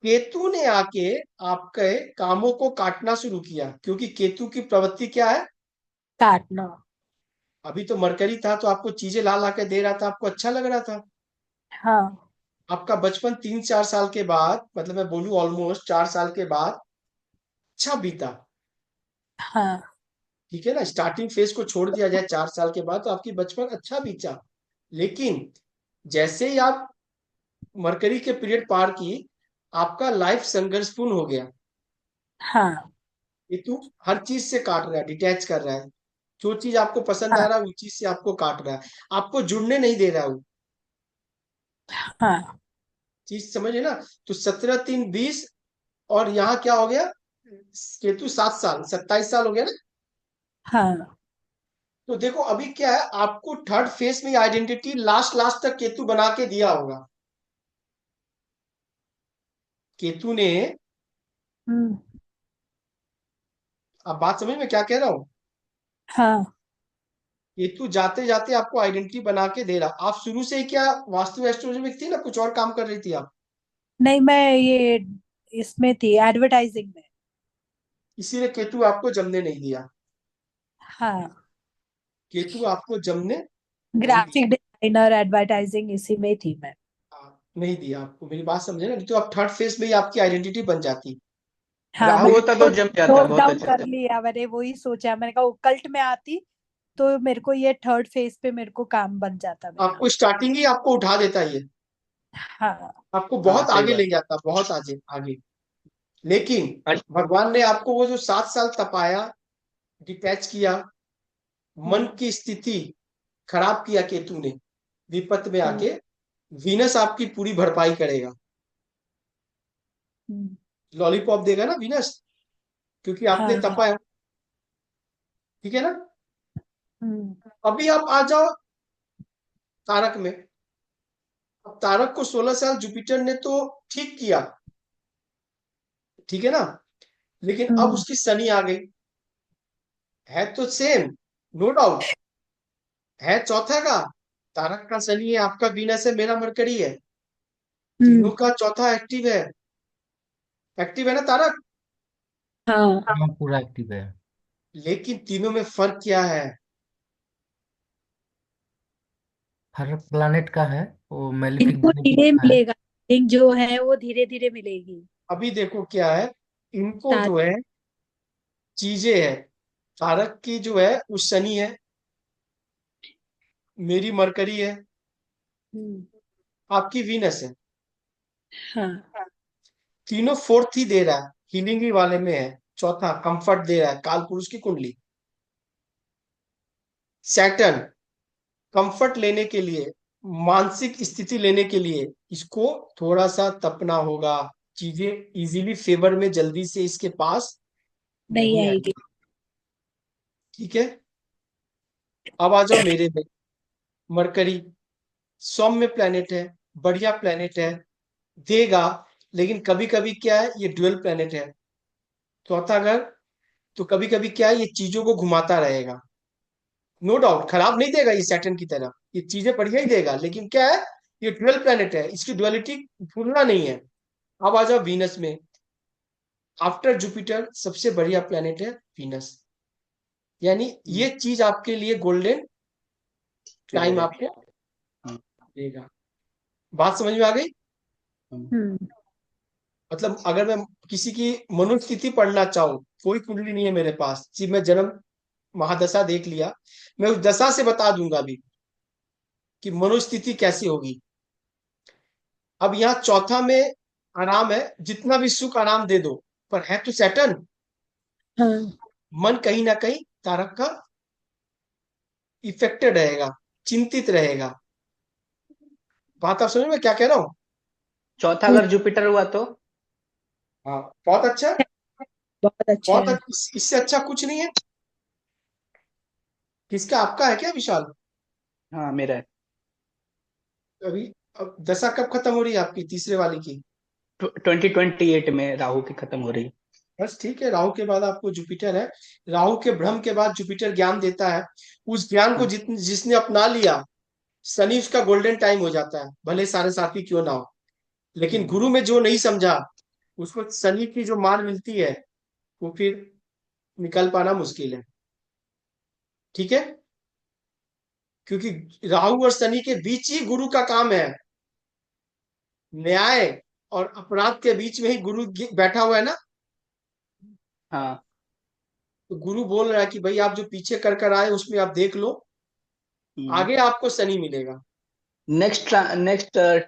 केतु ने आके आपके कामों को काटना शुरू किया, क्योंकि केतु की प्रवृत्ति क्या है? काटना। अभी तो मरकरी था तो आपको चीजें ला ला के दे रहा था, आपको अच्छा लग रहा था। हाँ। आपका बचपन 3 4 साल के बाद, मतलब मैं बोलूं ऑलमोस्ट 4 साल के बाद अच्छा बीता। हाँ। ठीक है ना, स्टार्टिंग फेज को छोड़ दिया जाए 4 साल के बाद, तो आपकी बचपन अच्छा बीता। लेकिन जैसे ही आप मरकरी के पीरियड पार की, आपका लाइफ संघर्षपूर्ण हो गया। हाँ। ये तू हर चीज से काट रहा है, डिटैच कर रहा है। जो चीज आपको पसंद आ हाँ। रहा है उस चीज से आपको काट रहा है, आपको जुड़ने नहीं दे रहा है वो हाँ। चीज, समझे ना? तो 17 3 20, और यहाँ क्या हो गया? केतु 7 साल, 27 साल हो गया ना। हाँ। तो देखो अभी क्या है, आपको थर्ड फेज में आइडेंटिटी लास्ट लास्ट तक केतु बना के दिया होगा। केतु ने, हम्म। अब बात समझ में क्या कह रहा हूं? हाँ। केतु जाते जाते आपको आइडेंटिटी बना के दे रहा। आप शुरू से ही क्या वास्तु एस्ट्रोलॉजी में थी ना, कुछ और काम कर रही थी आप? नहीं, मैं ये इसमें थी, एडवर्टाइजिंग में। इसीलिए केतु आपको जमने नहीं दिया। हाँ। केतु आपको जमने नहीं दिया। ग्राफिक डिजाइनर, एडवर्टाइजिंग, इसी में थी मैं। नहीं दिया आपको, मेरी बात समझे ना, नहीं तो आप थर्ड फेज में ही आपकी आइडेंटिटी बन जाती। हाँ, राहु मैंने होता तो तो जम जाता नोट बहुत डाउन अच्छे कर से। लिया, मैंने वही सोचा, मैंने कहा ओकल्ट में आती तो मेरे को ये थर्ड फेज पे मेरे को काम बन जाता मेरा। आपको स्टार्टिंग ही आपको उठा देता ये, हाँ। आपको हाँ बहुत सही आगे बात। ले जाता, बहुत आगे आगे। लेकिन अच्छा, भगवान ने आपको वो जो 7 साल तपाया, डिटैच किया, मन हम्म। की स्थिति खराब किया केतु ने, विपत में हम्म। आके वीनस आपकी पूरी भरपाई करेगा। हम्म। लॉलीपॉप देगा ना वीनस, क्योंकि आपने हाँ। तपाया। ठीक है ना। हम्म। अभी आप आ जाओ तारक में। अब तारक को 16 साल जुपिटर ने तो ठीक किया, ठीक है ना, लेकिन अब हम्म। उसकी शनि आ गई। है तो सेम, नो डाउट, है चौथा का। तारक का शनि है, आपका वीनस है, मेरा मरकरी है, तीनों हम्म। का चौथा एक्टिव है। एक्टिव है ना तारक? हाँ। हाँ पूरा एक्टिव है। लेकिन तीनों में फर्क क्या है? हर प्लानेट का है, वो मेलिफिक इनको बेनिफिक धीरे का है। मिलेगा, लिंक जो है वो धीरे धीरे मिलेगी। अभी देखो क्या है, इनको साथ। जो है चीजें है, तारक की जो है वो शनि है, मेरी मरकरी है, हम्म। आपकी वीनस है। हाँ। तीनों फोर्थ ही दे रहा है, हीलिंग ही वाले में है। चौथा कंफर्ट दे रहा है, काल पुरुष की कुंडली। सैटर्न कंफर्ट लेने के लिए, मानसिक स्थिति लेने के लिए इसको थोड़ा सा तपना होगा। चीजें इजीली फेवर में जल्दी से इसके पास नहीं नहीं आएगी। आएगी। ठीक है, अब आ जाओ मेरे में। मरकरी सौम्य प्लेनेट है, बढ़िया प्लेनेट है, देगा। लेकिन कभी कभी क्या है, ये ड्यूअल प्लेनेट है, चौथा घर। तो कभी कभी क्या है, ये चीजों को घुमाता रहेगा। नो डाउट खराब नहीं देगा ये सैटर्न की तरह, ये चीजें बढ़िया ही देगा, लेकिन क्या है, ये ड्यूअल प्लेनेट है, इसकी ड्युअलिटी भूलना नहीं है। अब आ जाओ वीनस में। आफ्टर जुपिटर सबसे बढ़िया प्लेनेट है वीनस। यानी ये चीज आपके लिए गोल्डन टाइम पीरियड आपको है। देगा। बात समझ में आ गई? हम्म मतलब अगर मैं किसी की मनोस्थिति पढ़ना चाहूँ, कोई कुंडली नहीं है मेरे पास, सिर्फ मैं जन्म महादशा देख लिया, मैं उस दशा से बता दूंगा अभी कि मनोस्थिति कैसी होगी। अब यहाँ चौथा में आराम है, जितना भी सुख आराम दे दो, पर है तो सैटर्न। हम्म मन कहीं ना कहीं तारक का इफेक्टेड रहेगा, चिंतित रहेगा। बात आप समझ में क्या कह रहा हूँ? चौथा अगर जुपिटर हुआ तो? हाँ, बहुत अच्छा। बहुत अच्छा बहुत है। अच्छा, इससे अच्छा कुछ नहीं है। किसका, आपका है क्या विशाल? हाँ मेरा है। अभी अब दशा कब खत्म हो रही है आपकी, तीसरे वाली की? 2028 में राहु की खत्म हो रही है। बस ठीक है, राहु के बाद आपको जुपिटर है। राहु के भ्रम के बाद जुपिटर ज्ञान देता है। उस ज्ञान को जिसने अपना लिया, शनि उसका गोल्डन टाइम हो जाता है, भले साढ़े साथी क्यों ना हो। लेकिन गुरु में जो नहीं समझा, उसको शनि की जो मार मिलती है, वो फिर निकल पाना मुश्किल है। ठीक है? क्योंकि राहु और शनि के बीच ही गुरु का काम है। न्याय और अपराध के बीच में ही गुरु बैठा हुआ है ना। हाँ। तो गुरु बोल रहा है कि भाई आप जो पीछे कर कर आए उसमें आप देख लो, आगे आपको शनि मिलेगा। नेक्स्ट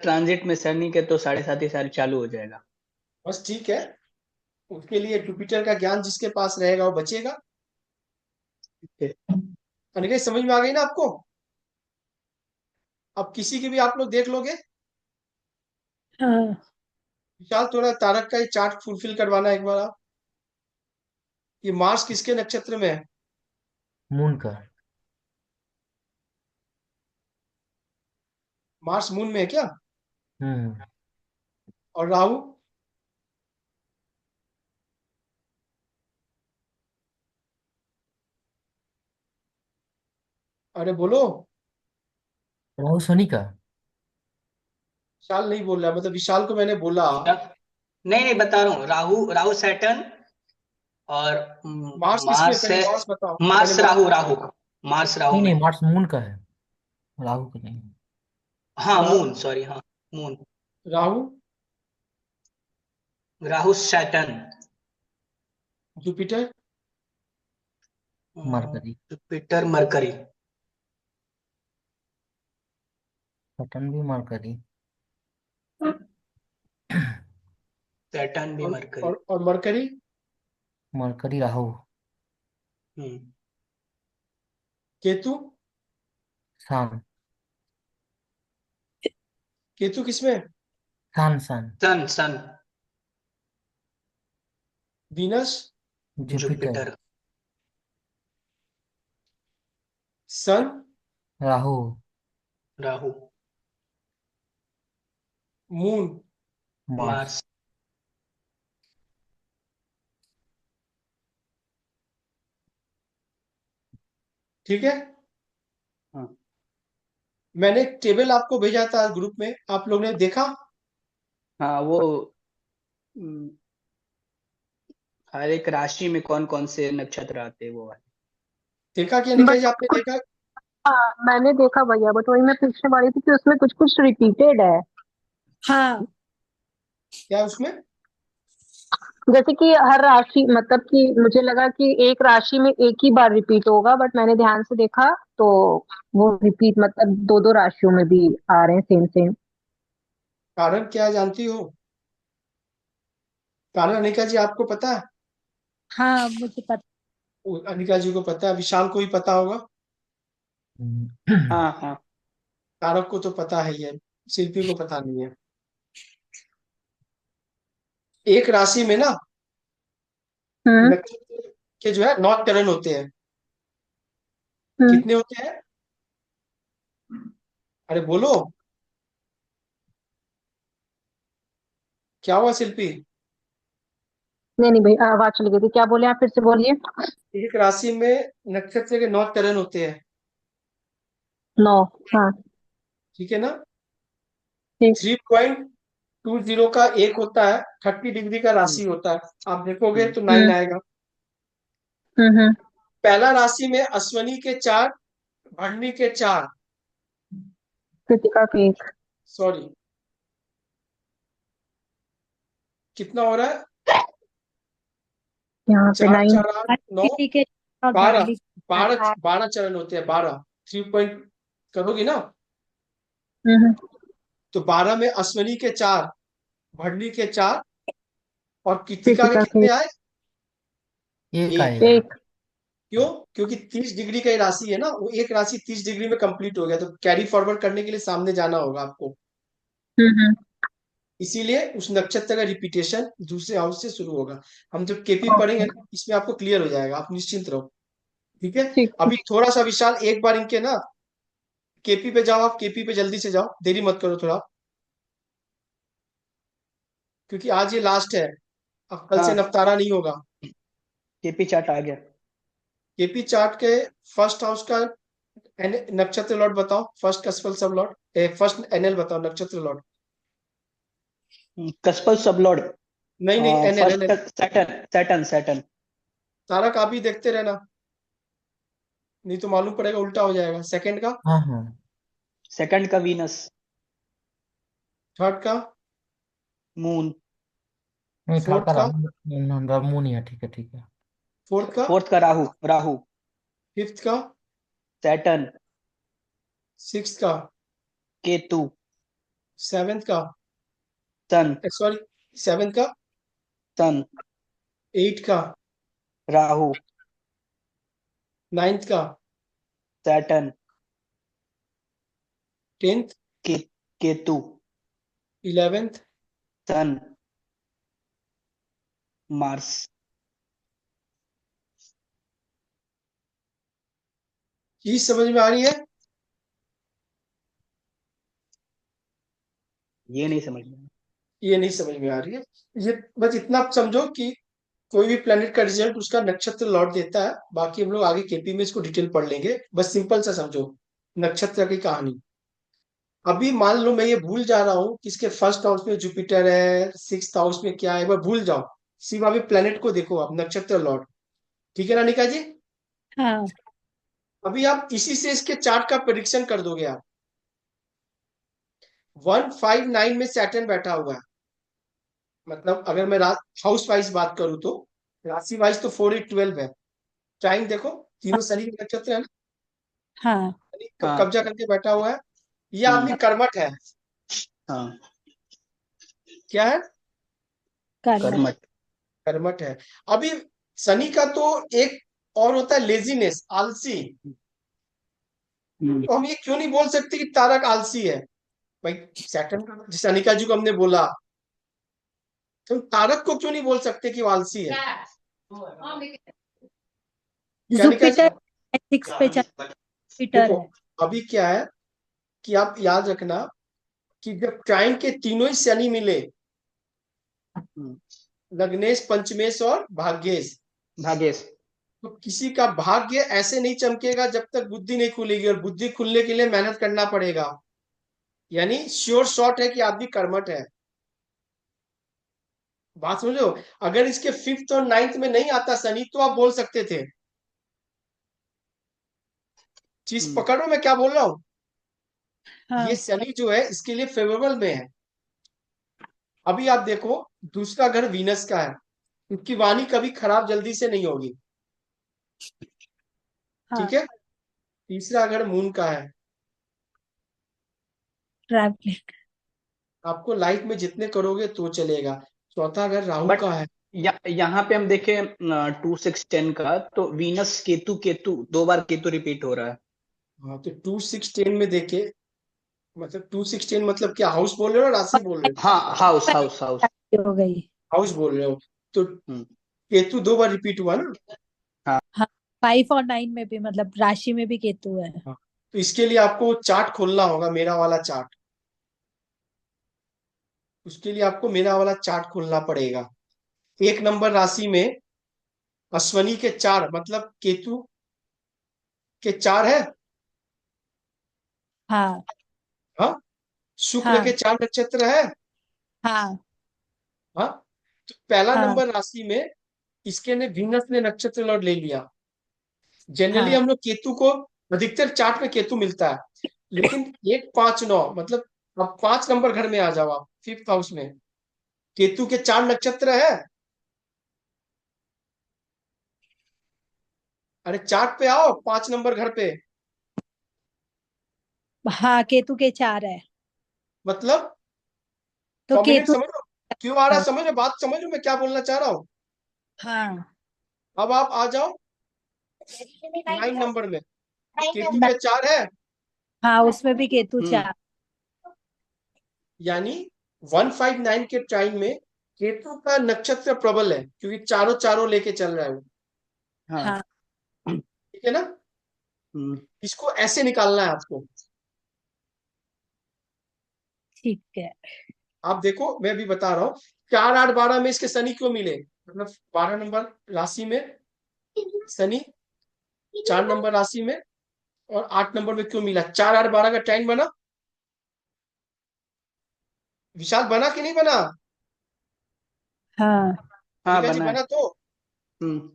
ट्रांजिट में शनि के तो 7.5 साल चालू हो जाएगा। बस ठीक है, उसके लिए जुपिटर का ज्ञान जिसके पास रहेगा वो बचेगा। अनिकेत, समझ में आ गई ना आपको? अब किसी की भी आप लोग देख लोगे। हाँ, विशाल, थोड़ा तारक का ये चार्ट फुलफिल करवाना एक बार आप। ये मार्स किसके नक्षत्र में है? मून का। मार्स मून में है क्या? हम्म। और राहु? अरे बोलो। राहु शनि का। विशाल नहीं बोल रहा, मतलब विशाल को मैंने बोला। नहीं नहीं, बता रहा हूँ। राहु राहु सैटर्न और मार्स किसमें, मार्स पहले है। मार्स बताओ, पहले Mars Mars. Rahu Rahu. Mars Rahu नहीं में नहीं, है। मार्स मून का है, राहु का नहीं। हाँ राहु, मून, सॉरी, हाँ Moon. Rahu, Rahu Saturn. Jupiter, Mercury. Jupiter Mercury. Saturn भी मरकरी। सैटर्न भी और मरकरी। और मरकरी। मरकरी राहु। हम्म। केतु। सन। केतु किसमें? Sun Sun. Sun Sun. Venus. Jupiter. Jupiter. Sun. Rahu. Rahu. Moon. Mars. Mars. ठीक है। हाँ मैंने एक टेबल आपको भेजा था ग्रुप में, आप लोग ने देखा? हाँ, वो हम्म, हर एक राशि में कौन कौन से नक्षत्र आते हैं वो वाले। देखा कि अनिकेत जी, बट आपने देखा? हाँ, मैंने देखा भैया, बट वही मैं पूछने वाली थी कि उसमें कुछ कुछ रिपीटेड है। हाँ, क्या उसमें? जैसे कि हर राशि, मतलब कि मुझे लगा कि एक राशि में एक ही बार रिपीट होगा, बट मैंने ध्यान से देखा तो वो रिपीट मतलब दो दो राशियों में भी आ रहे हैं, सेम सेम। कारण क्या है, जानती हो? कारण अनिका जी आपको पता है? हाँ, मुझे पता। अनिका जी को पता है, विशाल को ही पता होगा। हाँ हाँ। तारक को तो पता है ही है, शिल्पी को पता नहीं है। एक राशि में ना हम्म नक्षत्र के जो है 9 चरण होते हैं। हम्म कितने होते हैं? अरे बोलो, क्या हुआ शिल्पी? नहीं नहीं भाई, आवाज चली गई थी, क्या बोले आप, फिर से बोलिए। एक राशि में नक्षत्र के 9 चरण होते हैं। 9। हाँ। ठीक है ना? ठीक। 3.20 का एक होता है, 30 डिग्री का राशि होता है। आप देखोगे तो 9 हम्म आएगा। हम्म पहला राशि में अश्वनी के 4, भरणी के 4, कृतिका के 1, सॉरी कितना हो रहा है, यहाँ पे 4 9। 4 8 9 अश्विनी के और 12, भरणी के 12 12 चरण होते हैं, 12 3 पॉइंट करोगी ना, हम्म। तो 12 में अश्वनी के 4, भरणी के 4 और कृतिका के कृतिका के कितने आए, एक एक। आएगा। एक। क्यों? क्योंकि 30 डिग्री का ही राशि है ना, वो एक राशि 30 डिग्री में कंप्लीट हो गया, तो कैरी फॉरवर्ड करने के लिए सामने जाना होगा आपको, हम्म। इसीलिए उस नक्षत्र का रिपीटेशन दूसरे हाउस से शुरू होगा। हम जब केपी पढ़ेंगे ओके। ना, इसमें आपको क्लियर हो जाएगा, आप निश्चिंत रहो। ठीक है, ठीक। अभी थोड़ा सा विशाल एक बार इनके ना केपी पे जाओ, आप केपी पे जल्दी से जाओ, देरी मत करो थोड़ा, क्योंकि आज ये लास्ट है, अब कल से हाँ, नफ्तारा नहीं होगा। केपी चार्ट आ गया। केपी चार्ट के फर्स्ट हाउस का नक्षत्र लॉर्ड बताओ, फर्स्ट कस्पल सब लॉर्ड, फर्स्ट एनएल बताओ, नक्षत्र लॉर्ड, कस्पल सबलॉर्ड। नहीं नहीं NL first NL. Saturn Saturn Saturn. Tarak आप भी देखते रहना, नहीं तो मालूम पड़ेगा, उल्टा हो जाएगा। सेकंड का, हाँ हाँ। सेकंड का वीनस। थर्ड का, नहीं, मून। थर्ड फोर्थ का का, रामू नहीं है, ठीक है ठीक है। फोर्थ का, फोर्थ का राहु राहु। फिफ्थ का, सैटर्न। सिक्स का, केतु। सेवेंथ का, सन। सॉरी सेवेंथ का, सन। एट का, राहु। नाइन्थ का, सैटर्न। टेंथ, के, केतु। 11th, सन। मार्स। चीज समझ में आ रही है? ये नहीं समझ में। ये नहीं समझ में आ रही है, ये बस इतना आप समझो कि कोई भी प्लेनेट का रिजल्ट उसका नक्षत्र लौट देता है, बाकी हम लोग आगे केपी में इसको डिटेल पढ़ लेंगे, बस सिंपल सा समझो नक्षत्र की कहानी। अभी मान लो मैं ये भूल जा रहा हूँ कि इसके फर्स्ट हाउस में जुपिटर है, सिक्स्थ हाउस में क्या है, मैं भूल जाओ, सिर्फ अभी प्लेनेट को देखो आप, नक्षत्र लॉर्ड। ठीक है ना निका जी? हाँ अभी आप इसी से इसके चार्ट का प्रेडिक्शन कर दोगे आप। 159 में सैटर्न बैठा हुआ है, मतलब अगर मैं हाउस वाइज बात करूं तो राशि वाइज तो 4 8 12 है। टाइम देखो, तीनों शनि के नक्षत्र है ना, हाँ शनि हाँ। कब्जा करके बैठा हुआ है, ये आदमी हम्म। कर्मठ है। हाँ। क्या है? कर्मठ। कर्मठ। कर्मठ है। अभी शनि का तो एक और होता है लेजीनेस, आलसी। तो हम ये क्यों नहीं बोल सकते कि तारक आलसी है? भाई सैटर्न का शनि का जी को हमने बोला, तो हम तारक को क्यों नहीं बोल सकते कि वो आलसी है? क्या निका जी? जुपिटर 6 पे जुपिटर देखो है। अभी क्या है कि आप याद रखना कि जब टाइम के तीनों ही शनि मिले, हम्म। लग्नेश, पंचमेश और भाग्येश, भागेश। तो किसी का भाग्य ऐसे नहीं चमकेगा जब तक बुद्धि नहीं खुलेगी, और बुद्धि खुलने के लिए मेहनत करना पड़ेगा, यानी श्योर शॉट है कि आदमी कर्मठ है। बात समझो, अगर इसके फिफ्थ और नाइन्थ में नहीं आता शनि तो आप बोल सकते थे। चीज पकड़ो मैं क्या बोल रहा हूं, हाँ ये शनि जो है इसके लिए फेवरेबल में है। अभी आप देखो, दूसरा घर वीनस का है, उसकी वाणी कभी खराब जल्दी से नहीं होगी। हाँ ठीक है, तीसरा घर मून का है, ट्रैवलिंग। आपको लाइफ में जितने करोगे तो चलेगा। चौथा घर राहु बट का है। यहाँ पे हम देखें 2 6 10 का, तो वीनस केतु केतु 2 बार केतु रिपीट हो रहा है। हाँ तो 2 6 10 में देखे, मतलब 2 6 10 मतलब क्या, हाउस बोल रहे हो ना राशि बोल रहे हो? हाँ, हाउस हाउस हाउस। हो गई। हाउस बोल रहे हो, तो हम्म। केतु 2 बार रिपीट हुआ ना। हाँ 5 और 9 में भी, मतलब राशि में भी केतु है। हाँ, तो इसके लिए आपको चार्ट खोलना होगा, मेरा वाला चार्ट। उसके लिए आपको मेरा वाला चार्ट खोलना पड़ेगा। 1 नंबर राशि में अश्वनी के 4, मतलब केतु के 4 है। हाँ हाँ, शुक्र के हाँ 4 नक्षत्र है। हाँ हाँ, तो पहला हाँ नंबर राशि में इसके ने वीनस ने नक्षत्र लॉर्ड ले लिया। जनरली हाँ हम लोग केतु को, अधिकतर चार्ट में केतु मिलता है, लेकिन 1 5 9 मतलब अब 5 नंबर घर में आ जाओ आप, 5th हाउस में केतु के 4 नक्षत्र है। अरे चार्ट पे आओ, 5 नंबर घर पे। हाँ, केतु के 4 है, मतलब तो कॉम्बिनेट केतु। समझ लो, क्यों आ रहा है, समझ लो बात, समझ लो मैं क्या बोलना चाह रहा हूँ। हाँ अब आप आ जाओ 9 नंबर में, केतु न- के 4 है, हाँ, उसमें भी केतु हम्म 4। यानी 159 के टाइम में केतु का नक्षत्र प्रबल है, क्योंकि चारों चारों लेके चल रहा है वो। हाँ हाँ ठीक है ना, हम्म इसको ऐसे निकालना है आपको। ठीक है। आप देखो मैं अभी बता रहा हूँ, 4 8 12 में इसके शनि क्यों मिले, मतलब 12 नंबर राशि में शनि, 4 नंबर राशि में, और 8 नंबर में क्यों मिला, 4 8 12 का टाइम बना, विशाल बना कि नहीं बना, हाँ हाँ अनिका जी बना है। बना तो। हम्म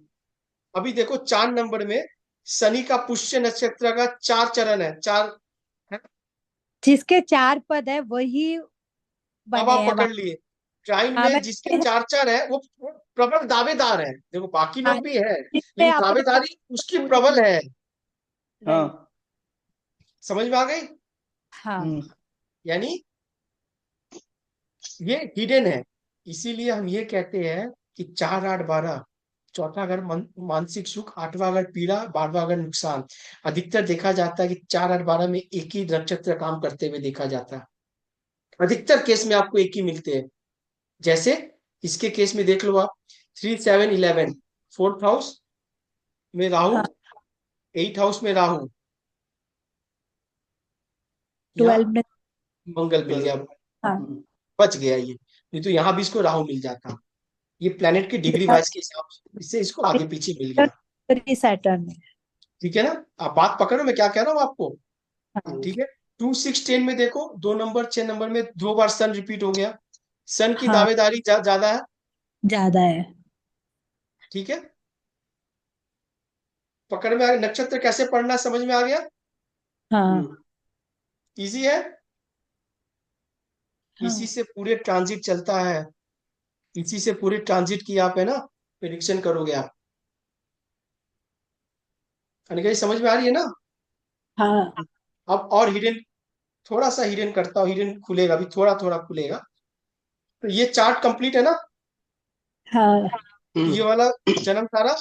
अभी देखो 4 नंबर में शनि का पुष्य नक्षत्र का 4 चरण है, 4 है। जिसके 4 पद है वही अब बने आप हैं वहां। पकड़ लिए, टाइम हाँ, में जिसके 4 4 है वो प्रबल दावेदार है, देखो बाकी हाँ, लोग भी है, जिससे लेकिन अपने दावेदारी उसकी प्रबल है। राइट। हाँ समझ में आ गई, हाँ यानी ये हिडन है। इसीलिए हम ये कहते हैं कि 4 8 12, चौथा घर मानसिक सुख, 8वां घर पीड़ा, 12वां घर नुकसान। अधिकतर देखा जाता है कि 4 8 12 में एक ही नक्षत्र काम करते हुए देखा जाता है, अधिकतर केस में आपको एक ही मिलते हैं। जैसे इसके केस में देख लो आप, 3 7 11, 4th हाउस में राहु, हाँ 8th हाउस में राहु, यहाँ 12 में। मंगल मिल गया, हाँ बच गया ये, नहीं तो यहाँ भी इसको राहु मिल जाता। ये प्लेनेट की डिग्री वाइज के हिसाब से इससे इसको आगे पीछे मिल गया। सैटर्न है। ठीक है ना, आप बात पकड़ो मैं क्या कह रहा हूँ आपको। हाँ ठीक है, 2 6 10 में देखो, 2 नंबर 6 नंबर में 2 बार सन रिपीट हो गया, सन की हाँ, दावेदारी ज्यादा है। ज्यादा है। ठीक है, पकड़ में आ गया, नक्षत्र कैसे पढ़ना है, समझ में आ गया, हाँ इजी है। इसी हाँ से पूरे ट्रांजिट चलता है, इसी से पूरे ट्रांजिट की आप है ना प्रिडिक्शन करोगे आप। अनिका जी समझ में आ रही है ना। हाँ अब और हिडन, थोड़ा सा हिडन करता हूँ, हिडन खुलेगा अभी, थोड़ा थोड़ा खुलेगा। तो ये चार्ट कंप्लीट है ना, हाँ ये वाला जन्म तारा,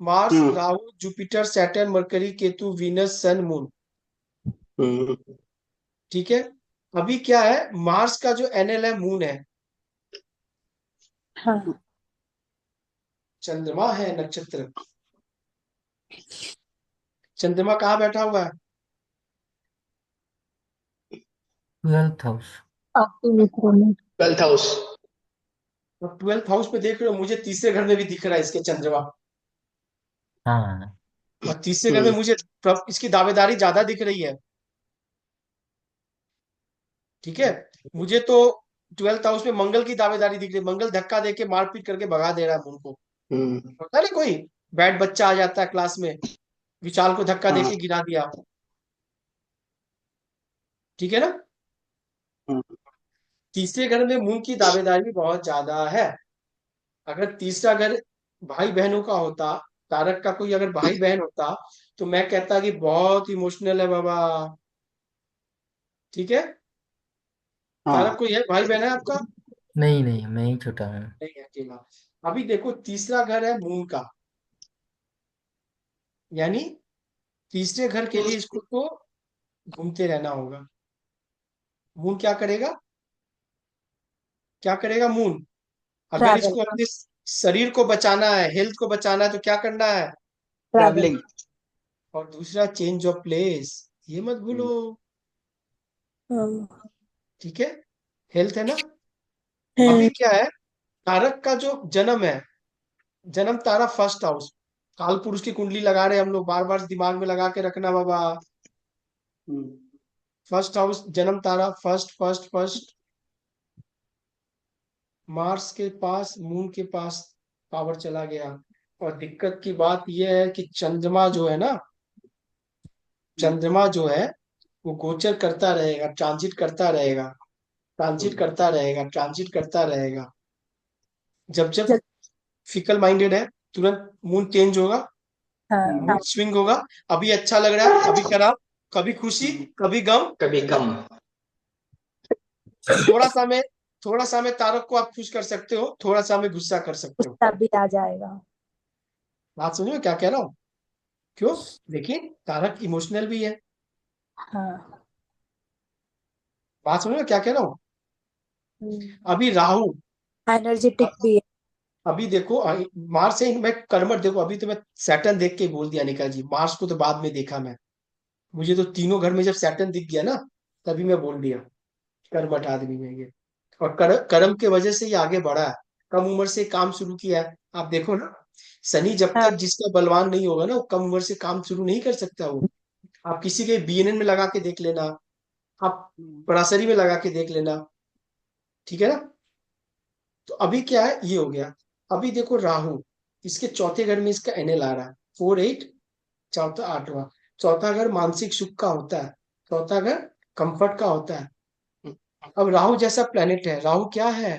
मार्स हम्म Rahu Jupiter Saturn Mercury Ketu Venus Sun Moon. हम्म ठीक है, अभी क्या है, मार्स का जो एनएल है मून है, हाँ चंद्रमा है नक्षत्र, चंद्रमा कहाँ बैठा हुआ है, 12th हाउस। आपके मित्रों में 12th हाउस। और 12th हाउस में देख रहे हो, मुझे तीसरे घर में भी दिख रहा है इसके चंद्रमा, हाँ और तीसरे घर में मुझे इसकी दावेदारी ज्यादा दिख रही है। ठीक है, मुझे तो 12th हाउस में मंगल की दावेदारी दिख रही है, मंगल धक्का दे के मारपीट करके भगा दे रहा है मून को। हम्म पता नहीं कोई बैड बच्चा आ जाता है क्लास में, विशाल को धक्का हाँ देके गिरा दिया। ठीक है ना, हम्म तीसरे घर में मून की दावेदारी बहुत ज्यादा है। अगर तीसरा घर भाई बहनों का होता, तारक का कोई अगर भाई बहन होता, तो मैं कहता कि बहुत इमोशनल है बाबा। ठीक है, तारक हाँ कोई है भाई बहन है आपका, नहीं नहीं, मैं ही छोटा हूँ। नहीं है अकेला। अभी देखो तीसरा घर है मून का, यानी तीसरे घर के लिए इसको तो घूमते रहना होगा। मून क्या करेगा, क्या करेगा मून, अगर ट्रैवल। इसको अपने शरीर को बचाना है, हेल्थ को बचाना है, तो क्या करना है, ट्रैवल। ट्रैवलिंग। और दूसरा चेंज ऑफ प्लेस, ये मत भूलो। हाँ ठीक है, हेल्थ है ना। अभी हाँ, क्या है, तारक का जो जन्म है, जन्म तारा 1st हाउस, काल पुरुष की कुंडली लगा रहे हैं हम लोग, बार बार दिमाग में लगा के रखना बाबा। हम्म 1st हाउस जन्म तारा, फर्स्ट फर्स्ट फर्स्ट, मार्स के पास मून के पास पावर चला गया, और दिक्कत की बात यह है कि चंद्रमा जो है ना, चंद्रमा जो है वो गोचर करता रहेगा, ट्रांजिट करता रहेगा, ट्रांजिट करता रहेगा, ट्रांजिट करता रहेगा। जब जब जब फिकल माइंडेड है, तुरंत मूड चेंज होगा, हाँ मूड स्विंग होगा। अभी अच्छा लग रहा है, अभी खराब, कभी खुशी, कभी गम। कभी गम। थोड़ा सा में थोड़ा सा में तारक को आप खुश कर सकते हो, थोड़ा सा में गुस्सा कर सकते हो। गुस्सा भी आ जाएगा। बात समझ में क्या कह रहा हूँ? क्यों? देखिए, तारक इमोशनल भी है। हाँ। बात समझ में क्या कह रहा हूँ? हम्म। अभी राहु, एनर्जेटिक भी है। अभी देखो मार्स से मैं कर्मठ, देखो अभी तो मैं सैटर्न देख के बोल दिया निका जी, मार्स को तो बाद में देखा मैं। मुझे तो तीनों घर में जब सैटर्न दिख गया ना, तभी मैं बोल दिया कर्मठ आदमी है ये। और कर्म के वजह से ये आगे बढ़ा है, कम उम्र से काम शुरू किया है। आप देखो ना, शनि जब हाँ। तक जिसका बलवान नहीं होगा ना, वो कम उम्र से काम शुरू नहीं कर सकता वो। आप किसी के बीएनएन में लगा के देख लेना, आप पराशरी में लगा के देख लेना, ठीक है ना? तो अभी क्या है, ये हो गया। अभी देखो राहु, इसके चौथे घर में इसका एनएल आ रहा है, 4 8, चौथा 8वां। चौथा घर मानसिक सुख का होता है, चौथा घर कंफर्ट का होता है। अब राहु जैसा प्लेनेट है, राहु क्या है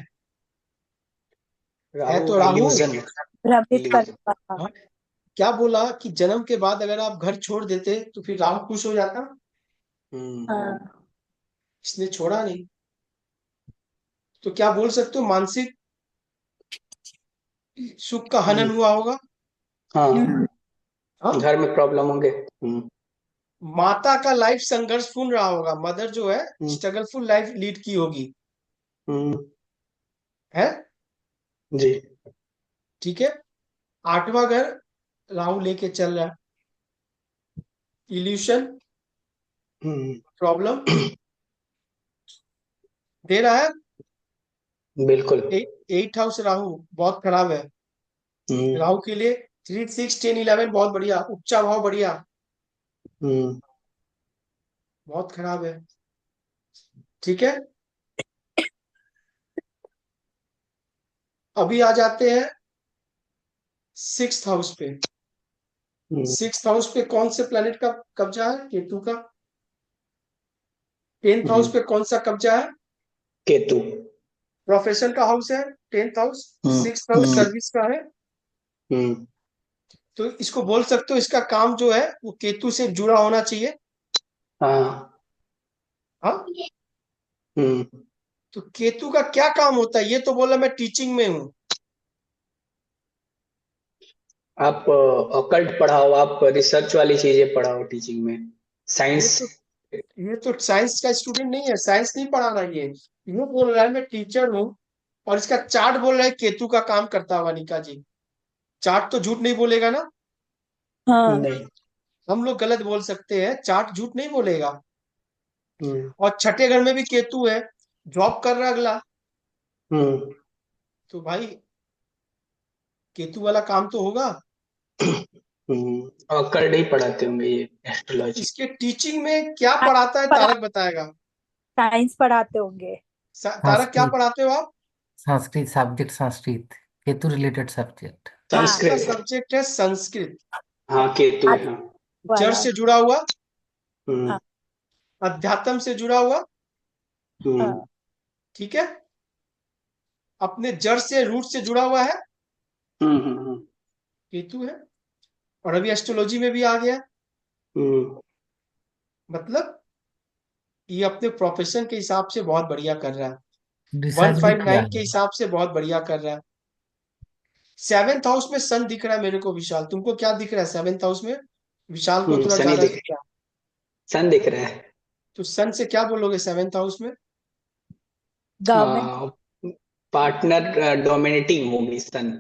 राहु तो राहु। इल्यूजन। भ्रमित करने वाला। हाँ, क्या बोला कि जन्म के बाद अगर आप घर छोड़ देते तो फिर राहु खुश हो जाता, हाँ। इसने छोड़ा नहीं। तो क्या बोल सकते हो, मानसिक सुख का हनन हुआ होगा। हाँ, हाँ, घर में प्रॉब्लम होंगे। माता का लाइफ संघर्षपूर्ण रहा होगा, मदर जो है हम्म। स्ट्रगलफुल लाइफ लीड की होगी, हम्म। है। जी। ठीक है, 8वां घर राहु लेके चल रहा है, इल्यूशन, प्रॉब्लम दे रहा है। बिल्कुल। 8 हाउस राहु बहुत खराब है हम्म। राहु के लिए। 3 6 10 11 बहुत बढ़िया, उच्चा भाव बढ़िया, हम्म। बहुत खराब है। ठीक है, अभी आ जाते हैं 6th हाउस पे। 6th हाउस पे कौन से प्लेनेट का कब्जा है? केतु का। 10th हाउस पे कौन सा कब्जा है? केतु। प्रोफेशन का हाउस है 10th हाउस। 6th हाउस हम्म। सर्विस का है। हम्म। तो इसको बोल सकते हो, इसका काम जो है वो केतु से जुड़ा होना चाहिए। हाँ। हाँ, हम्म। तो केतु का क्या काम होता है? ये तो बोला मैं टीचिंग में हूँ। आप ऑकल्ट पढ़ाओ, आप रिसर्च वाली चीजें पढ़ाओ टीचिंग में, ये साइंस। तो ये तो साइंस का स्टूडेंट नहीं है, साइंस नहीं पढ़ा रहा ये बोल रहा है मैं टीचर हूँ। और इसका चार्ट बोल रहा है केतु का काम करता हुआ, निका जी। चार्ट तो झूठ नहीं बोलेगा ना? हाँ। नहीं। हम लोग गलत बोल सकते हैं, चार्ट झूठ नहीं बोलेगा। हम्म। और छठे घर में भी केतु है, जॉब कर रहा है अगला। हम्म। तो भाई केतु वाला काम तो होगा। ऑकल्ट ही पढ़ाते होंगे ये, एस्ट्रोलॉजी। इसके टीचिंग में क्या पढ़ाता है तारक बताएगा। साइंस पढ़ाते होंगे। तारक क्या संस्कृत। पढ़ाते हो आप? Sanskrit subject, Sanskrit Ketu related subject. हाँ। आपका संस्कृत। सब्जेक्ट है संस्कृत, हाँ, केतु है, आदि हाँ। जड़ वाला। से जुड़ा हुआ, हम्म। हाँ। अध्यात्म से जुड़ा हुआ। हम्म। हाँ। ठीक है, अपने जड़ से, रूट से जुड़ा हुआ है, हम्म। केतु है। और अभी एस्ट्रोलॉजी में भी आ गया। हम्म। मतलब ये अपने प्रोफेशन के हिसाब से बहुत बढ़िया कर रहा है, रिसर्च भी किया 159 के है। हिसाब से बहुत बढ़िया कर रहा है। 7th हाउस में सन दिख रहा है मेरे को, विशाल तुमको क्या दिख रहा है 7th हाउस में? विशाल को थोड़ा शनि ज्यादा दिख, दिख रहा है। सन दिख रहा है। तो सन से क्या बोलोगे 7th हाउस में? गवर्नमेंट। पार्टनर डोमिनेटिंग होगी सन।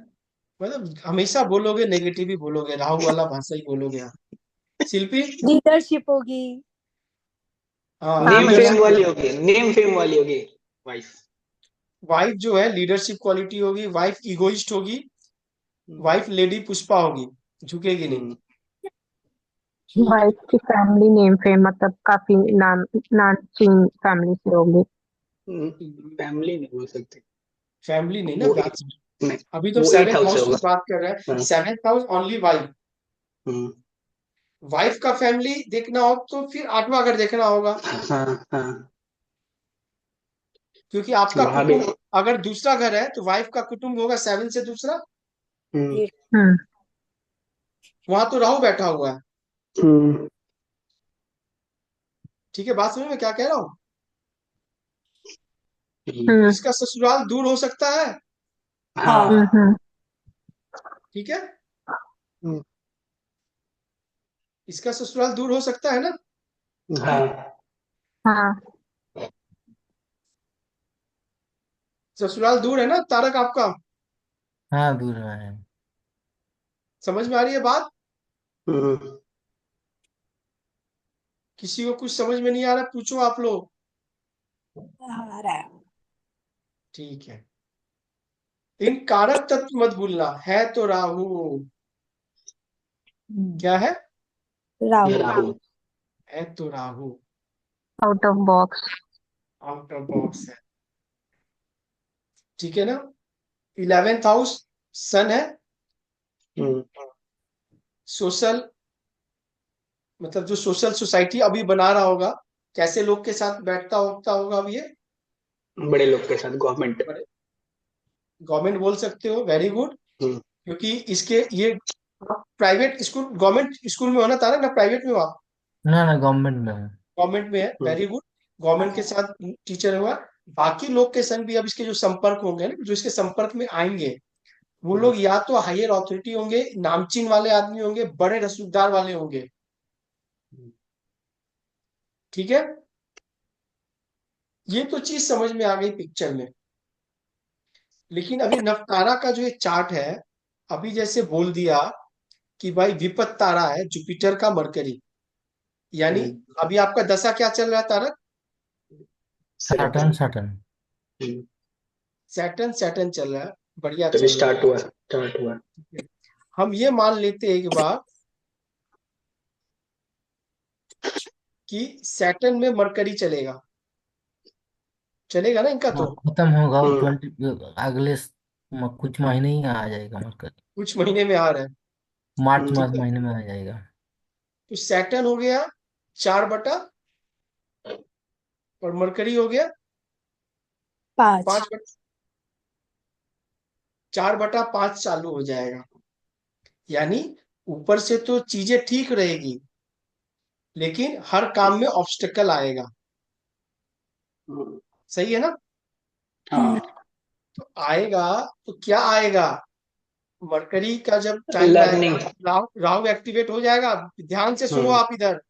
मतलब हमेशा बोलोगे नेगेटिव ही बोलोगे, राहु वाला भाषा ही बोलोगे आप। शिल्पी? लीडरशिप होगी। हाँ, काम नेम अच्छा। Fame leadership. वाली होगी, नेम फेम वाली होगी वाइफ। वाइफ जो है लीडरशिप क्वालिटी होगी, वाइफ इगोइस्ट होगी, वाइफ लेडी पुष्पा होगी, झुकेगी नहीं। वाइफ की फैमिली नेम फेम मतलब काफी नाम नामचीन फैमिली से होगी। फैमिली नहीं बोल सकते, फैमिली नहीं ना, वो बात नहीं, अभी तो वो 8 सेवेंथ हाउस से हाउस की होगा। बात कर रहे हैं। हाँ। Seventh house only wife. हम्म। वाइफ का फैमिली देखना हो तो फिर आठवां घर देखना होगा, हाँ हाँ, क्योंकि आपका वहां भी। कुटुंब अगर दूसरा घर है तो वाइफ का कुटुंब होगा 7 से दूसरा। हम्म। हम्म वहां तो राहु बैठा हुआ है। हम्म। ठीक है, बात समझ में क्या कह रहा हूँ? तो हम्म इसका ससुराल दूर हो सकता है। हाँ। हम्म ठीक है, हम्म। इसका ससुराल दूर हो सकता है ना। हाँ। हाँ ससुराल दूर है ना तारक आपका? हाँ, दूर में है। समझ में आ रही है बात? हम्म। किसी को कुछ समझ में नहीं आ रहा, पूछो आप लोग। आ रहा है। ठीक है, इन कारक तत्व मत भूलना, है तो राहु। क्या है? राहु। राहु। है तो Rahu. Out of box. Out of box है। ठीक है ना। 11th हाउस सन है। हम्म। सोशल, मतलब जो सोशल सोसाइटी अभी बना रहा होगा, कैसे लोग के साथ बैठता उठता होगा अब ये। बड़े लोग के साथ गवर्नमेंट। गवर्नमेंट बोल सकते हो, वेरी गुड। हम्म। क्योंकि इसके ये प्राइवेट स्कूल, गवर्नमेंट स्कूल में होना था ना प्राइवेट में हो आप? ना ना, गवर्नमेंट में है। गवर्नमेंट में है, वेरी गुड। गवर्नमेंट के साथ टीचर हुआ। बाकी लोग के संग भी अब इसके जो संपर्क होंगे ना, जो इसके संपर्क में आएंगे, वो लोग या तो हायर अथॉरिटी होंगे, नामचीन वाले आदमी होंगे, बड़े रसूखदार वाले होंगे। ठीक है, ये तो चीज समझ में आ गई पिक्चर में। लेकिन अभी नवतारा का जो ये चार्ट है, अभी जैसे बोल दिया कि भाई विपत तारा है जुपिटर का मरकरी, यानी अभी आपका दशा क्या चल रहा है Tarak? Saturn Saturn. Saturn Saturn चल रहा है, बढ़िया तभी चल रहा स्टार्ट हुआ। है। हम ये मान लेते हैं एक बार कि सैटर्न में मरकरी चलेगा, चलेगा ना इनका हाँ, तो। खत्म होगा वो हम्म। 20, अगले कुछ महीने ही आ जाएगा मरकरी। कुछ महीने में आ रहा है। मार्च ठीक मास है, महीने में आ जाएगा। तो सैटर्न हो गया 4/, और मरकरी हो गया 5। 5/, 4/5 चालू हो जाएगा। यानी ऊपर से तो चीजें ठीक रहेगी, लेकिन हर काम में ऑब्स्टेकल आएगा। सही है ना? हाँ। तो आएगा, तो क्या आएगा? मरकरी का जब टाइम आएगा, लर्निंग। राहु राहु एक्टिवेट हो जाएगा। ध्यान से सुनो हम्म। आप इधर,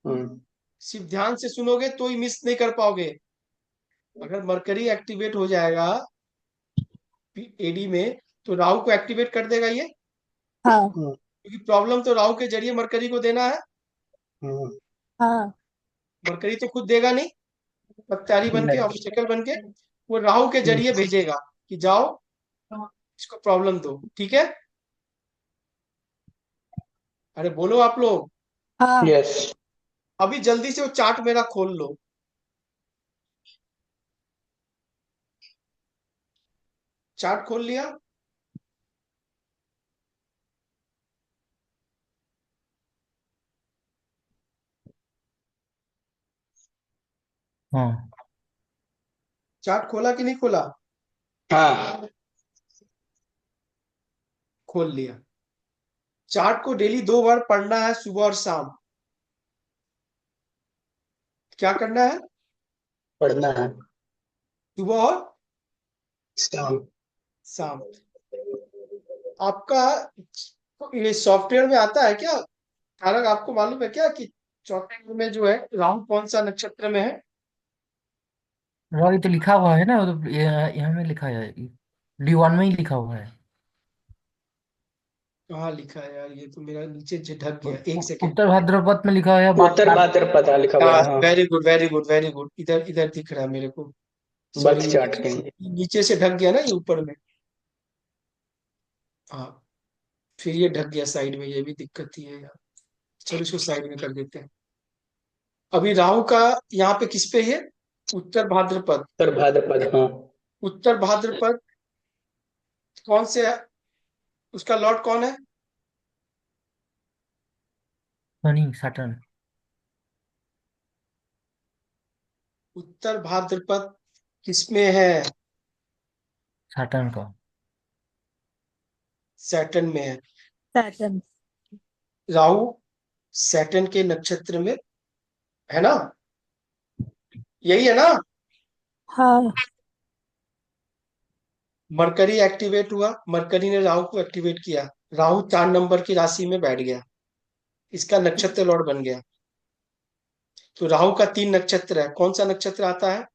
हम्म। सिर्फ ध्यान से सुनोगे तो ही मिस नहीं कर पाओगे। अगर मरकरी एक्टिवेट हो जाएगा एडी में, तो राहु को एक्टिवेट कर देगा ये, हाँ क्योंकि प्रॉब्लम तो राहु के जरिए मरकरी को देना है। हम्म। हाँ मरकरी तो खुद देगा नहीं, पत्तारी बन के, नहीं। ऑब्स्टेकल बन के वो राहु के जरिए भेजेगा कि जाओ इसको प्रॉब्लम दो। ठीक है, अरे बोलो आप लोग। हाँ। यस। अभी जल्दी से वो चार्ट मेरा खोल लो। चार्ट खोल लिया? हाँ चार्ट खोला कि नहीं खोला? हाँ। खोल लिया। चार्ट को डेली 2 बार पढ़ना है, सुबह और शाम। क्या करना है? पढ़ना है। सुबह और शाम। शाम। आपका ये सॉफ्टवेयर में आता है क्या तारक? आपको मालूम है क्या कि सॉफ्टवेयर में जो है राहु कौन सा नक्षत्र में है? और ये तो लिखा हुआ है ना, वो तो यहाँ में लिखा है, D1 में ही लिखा हुआ है। कहाँ लिखा है यार? ये तो मेरा नीचे ढक गया, एक सेकेंड। उत्तर भाद्रपद में लिखा हुआ है, उत्तर भाद्रपद लिखा हुआ है, हाँ। Very good very good very good, इधर इधर दिख रहा है मेरे को। बर्थ सॉरी, चार्ट के। नीचे से ढक गया ना ये ऊपर में। हाँ, फिर ये ढक गया साइड में, ये भी दिक्कत ही है यार। चलो इसको साइड में कर देते हैं। अभी राहु का यहाँ पे किस पे है? उत्तर भाद्रपद। उत्तर भाद्रपद, हाँ। उत्तर भाद्रपद कौन से उसका लॉर्ड कौन है? शनि, सैटर्न। उत्तर भाद्रपद किसमें है? सैटर्न का। सैटर्न में है। सैटर्न। राहु सैटर्न के नक्षत्र में है ना? यही है ना? हाँ मरकरी एक्टिवेट हुआ, मरकरी ने राहु को एक्टिवेट किया, राहु 4 नंबर की राशि में बैठ गया, इसका नक्षत्र लॉर्ड बन गया। तो राहु का 3 नक्षत्र है, कौन सा नक्षत्र आता है?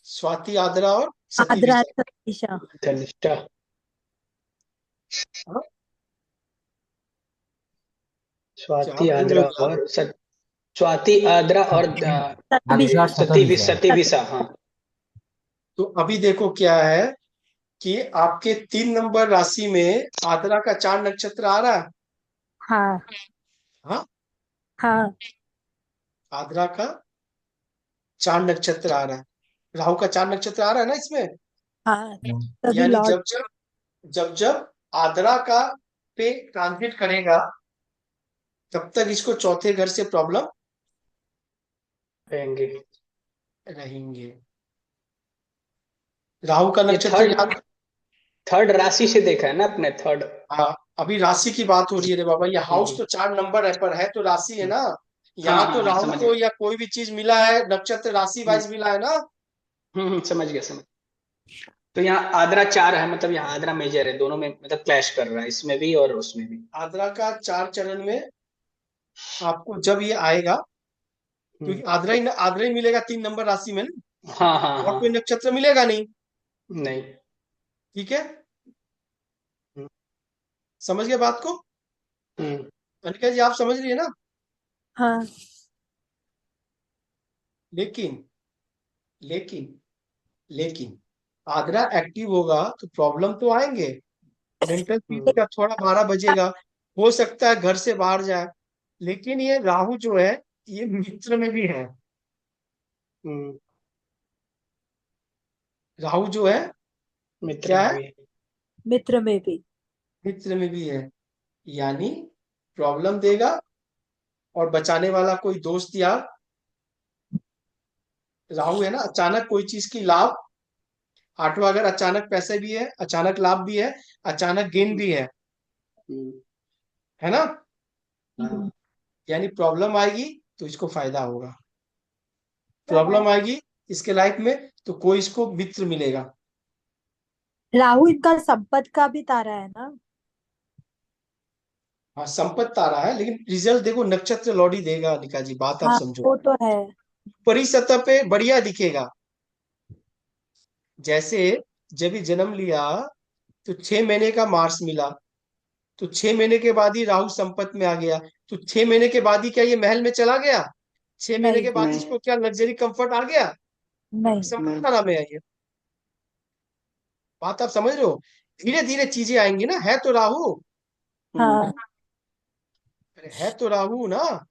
स्वाति, आद्रा और सती आद्रा विशाखा। दिशा। धनिष्ठा। हाँ? क्या स्वाति बोल रहे आद्रा हो यार? और स्वाति आद्रा और आद्रा, सती सती विशाख। सती विशा। हाँ। तो अभी देखो क्या है कि आपके 3 नंबर राशि में आद्रा का 4 नक्षत्र आ रहा है। हाँ हाँ, हाँ आद्रा का 4 नक्षत्र आ रहा है, राहु का 4 नक्षत्र आ रहा है ना इसमें। हाँ हम्म। तभी यानी लॉर्ड। जब आद्रा का पे ट्रांजिट करेगा तब तक इसको चौथे घर से प्रॉब्लम रहेंगे। रहेंगे। राहु का ये नक्षत्र थर्ड याद। थर्ड राशि से देखा है ना अपने, थर्ड। हाँ, अभी राशि की बात हो रही है रे बाबा, ये हाउस तो 4 नंबर है पर है तो राशि है ना। हाँ यहाँ हाँ तो हाँ, राहु समझ को गया। या कोई भी चीज मिला है, नक्षत्र राशि वाइज मिला है ना। समझ गया, समझ। तो यहाँ आद्रा 4 है, मतलब यहाँ आद्रा मेजर है, दोनों में मतलब क्लैश कर रहा है, इसमें भी और उसमें भी। आद्रा का 4 चरण में आपको जब ये आएगा, क्योंकि हम्म। आद्रा ही मिलेगा 3 नंबर राशि में ना, हाँ हाँ और कोई हाँ। नक्षत्र मिलेगा नहीं। नहीं। ठीक है, हम्म। समझ गए बात को? हम्म। अनिका जी आप समझ रही है ना? हाँ लेकिन लेकिन लेकिन आगरा एक्टिव होगा तो प्रॉब्लम तो आएंगे। मेंटल पीस हम्म। का थोड़ा 12 बजेगा, हो सकता है घर से बाहर जाए। लेकिन ये राहु जो है ये मित्र में भी है। हम्म। राहु जो है मित्र क्या में है? भी है। मित्र में भी। मित्र में भी है, यानी प्रॉब्लम देगा। और बचाने वाला कोई दोस्त यार, राहु है ना, अचानक कोई चीज की लाभ। 8वां अगर अचानक पैसे भी है, अचानक लाभ भी है, अचानक गेन भी हम्म। है ना। हाँ। यानी प्रॉब्लम आएगी तो इसको फायदा होगा, प्रॉब्लम आएगी इसके लाइफ में तो कोई इसको मित्र मिलेगा। राहु इनका संपत्ति का भी तारा है ना। हाँ, संपत्ति आ रहा है लेकिन रिजल्ट देखो नक्षत्र लौड़ी देगा। निका जी बात आप हाँ समझो, वो तो है। ऊपरी सतह पे बढ़िया दिखेगा। जैसे जब ही जन्म लिया तो 6 महीने का मार्स मिला, तो 6 महीने के बाद ही राहु संपत्ति में आ गया। तो 6 महीने के बाद ही क्या ये महल में चला गया? 6 महीने नहीं के बाद नहीं इसको क्या लग्जरी कंफर्ट आ गया? नहीं। नहीं। संपत्ति नाम है ये। बात आप समझ रहे हो? धीरे धीरे चीजें आएंगी ना, है तो राहु। हाँ अरे है तो राहु ना।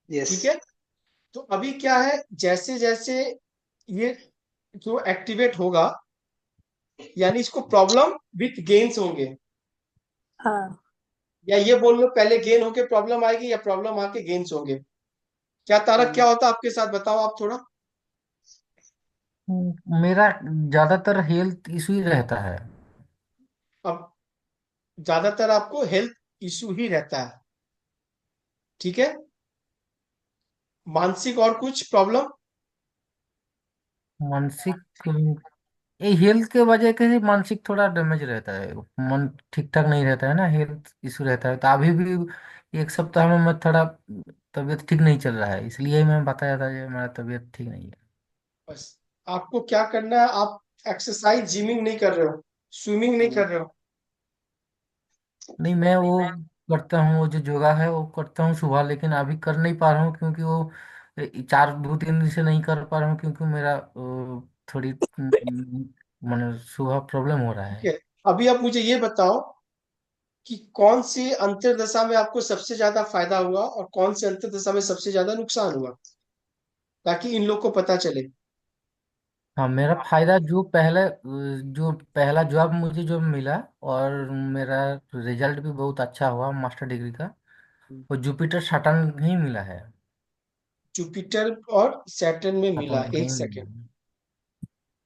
यस। ठीक है, तो अभी क्या है, जैसे जैसे ये जो एक्टिवेट होगा, यानी इसको प्रॉब्लम विथ गेन्स होंगे। हाँ। या ये बोल लो पहले गेन होके प्रॉब्लम आएगी या प्रॉब्लम आके गेन्स होंगे। क्या तारक, क्या होता है आपके साथ, बताओ आप थोड़ा। मेरा ज्यादातर हेल्थ इशू ही रहता है। अब ज्यादातर आपको हेल्थ इशू ही रहता है, ठीक है। मानसिक और कुछ प्रॉब्लम? मानसिक, ये हेल्थ के वजह से मानसिक थोड़ा डैमेज रहता है, मन ठीक ठाक नहीं रहता है ना, हेल्थ इशू रहता है। तो अभी भी 1 सप्ताह में मैं थोड़ा तबीयत ठीक नहीं चल रहा है, इसलिए मैं बताया था कि मेरा तबीयत ठीक नहीं है। बस आपको क्या करना है, आप एक्सरसाइज जिमिंग नहीं कर रहे हो, स्विमिंग नहीं कर रहे हो। नहीं, मैं वो करता हूँ, वो जो योगा है वो करता हूँ सुबह, लेकिन अभी कर नहीं पा रहा हूँ क्योंकि वो 2-3 दिन से नहीं कर पा रहा हूँ क्योंकि मेरा थोड़ी मैंने सुबह प्रॉब्लम हो रहा ठीक है। है, अभी आप मुझे ये बताओ कि कौन सी अंतर्दशा में आपको सबसे ज्यादा फायदा हुआ और कौन सी अंतर्दशा में सबसे ज्यादा नुकसान हुआ, ताकि इन लोग को पता चले। हाँ, मेरा फायदा जो पहला जॉब मुझे जो मिला, और मेरा रिजल्ट भी बहुत अच्छा हुआ मास्टर डिग्री का, वो जुपिटर सैटर्न ही मिला है। जुपिटर और सैटर्न में मिला, सैटर्न ही एक मिला सेकंड। है।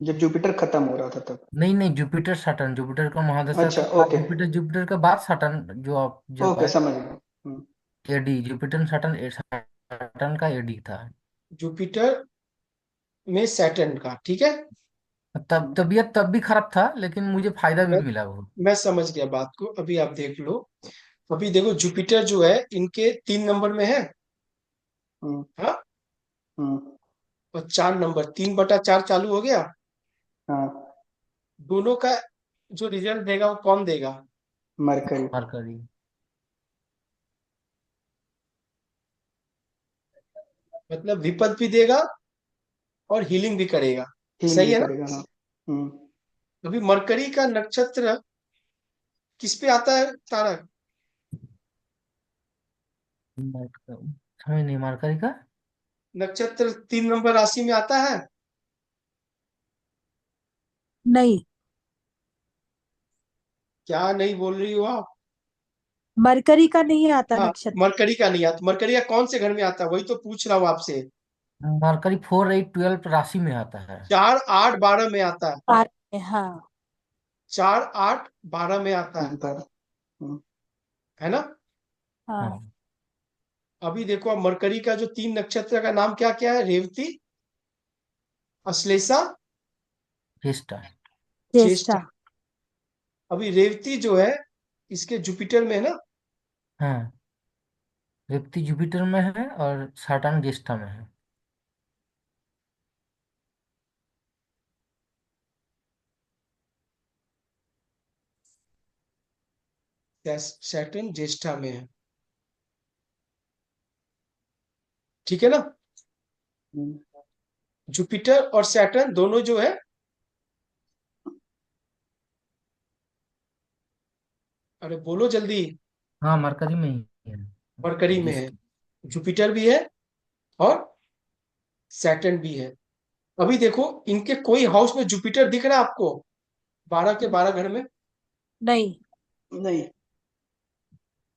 जब जुपिटर खत्म हो रहा था तब। नहीं नहीं, जुपिटर सैटर्न, जुपिटर का महादशा अच्छा, के बाद, ओके। जुपिटर जुपिटर के बाद सैटर्न जो आप जब ओके, आए। समझ गया। एडी, जुपिटर सैटर्न, सैटर्न का एडी था। जुपिटर में सैटर्न का, ठीक है। तब तबीयत तब भी खराब था, लेकिन मुझे फायदा भी मैं मिला बहुत। मैं समझ गया बात को, अभी आप देख लो। अभी देखो, जुपिटर जो है इनके 3 नंबर में है। हम्म। हाँ। हम्म। और 4 नंबर, 3/4 चालू हो गया। हाँ। दोनों का जो रिजल्ट देगा वो कौन देगा? मरकरी। मरकरी। मतलब विपद भी देगा और हीलिंग भी करेगा। हील सही भी है ना? करेगा, हाँ। हम्म। अभी मरकरी का नक्षत्र किस पे आता है तारक? समझ नहीं, मरकरी का। नक्षत्र 3 नंबर राशि में आता है। नहीं, क्या नहीं बोल रही हो आप? मरकरी का नहीं आता हाँ, नक्षत्र। मरकरी का नहीं आता। मरकरी का कौन से घर में आता है, वही तो पूछ रहा हूँ आपसे। मरकरी 4, 8, 12 राशि में आता है। 4, 8, 12 में आता है। हाँ 4, 8, 12 में आता है। पर हम्म। है ना? हाँ। हाँ। अभी देखो, अब मरकरी का जो 3 नक्षत्र का नाम क्या क्या है? रेवती, अश्लेषा, ज्येष्ठा। ज्येष्ठा। ज्येष्ठा। अभी रेवती जो है इसके जुपिटर में है ना। हाँ, रेवती जुपिटर में है और सैटर्न ज्येष्ठा में है। सैटर्न ज्येष्ठा में है, ठीक है ना? हम्म। जुपिटर और सैटर्न दोनों जो है, अरे बोलो जल्दी। हाँ, मरकरी में ही है। मरकरी में है, ज्येष्ठ। जुपिटर भी है और सैटर्न भी है। अभी देखो, इनके कोई हाउस में जुपिटर दिख रहा है आपको? 12 के 12 घर में। नहीं। नहीं।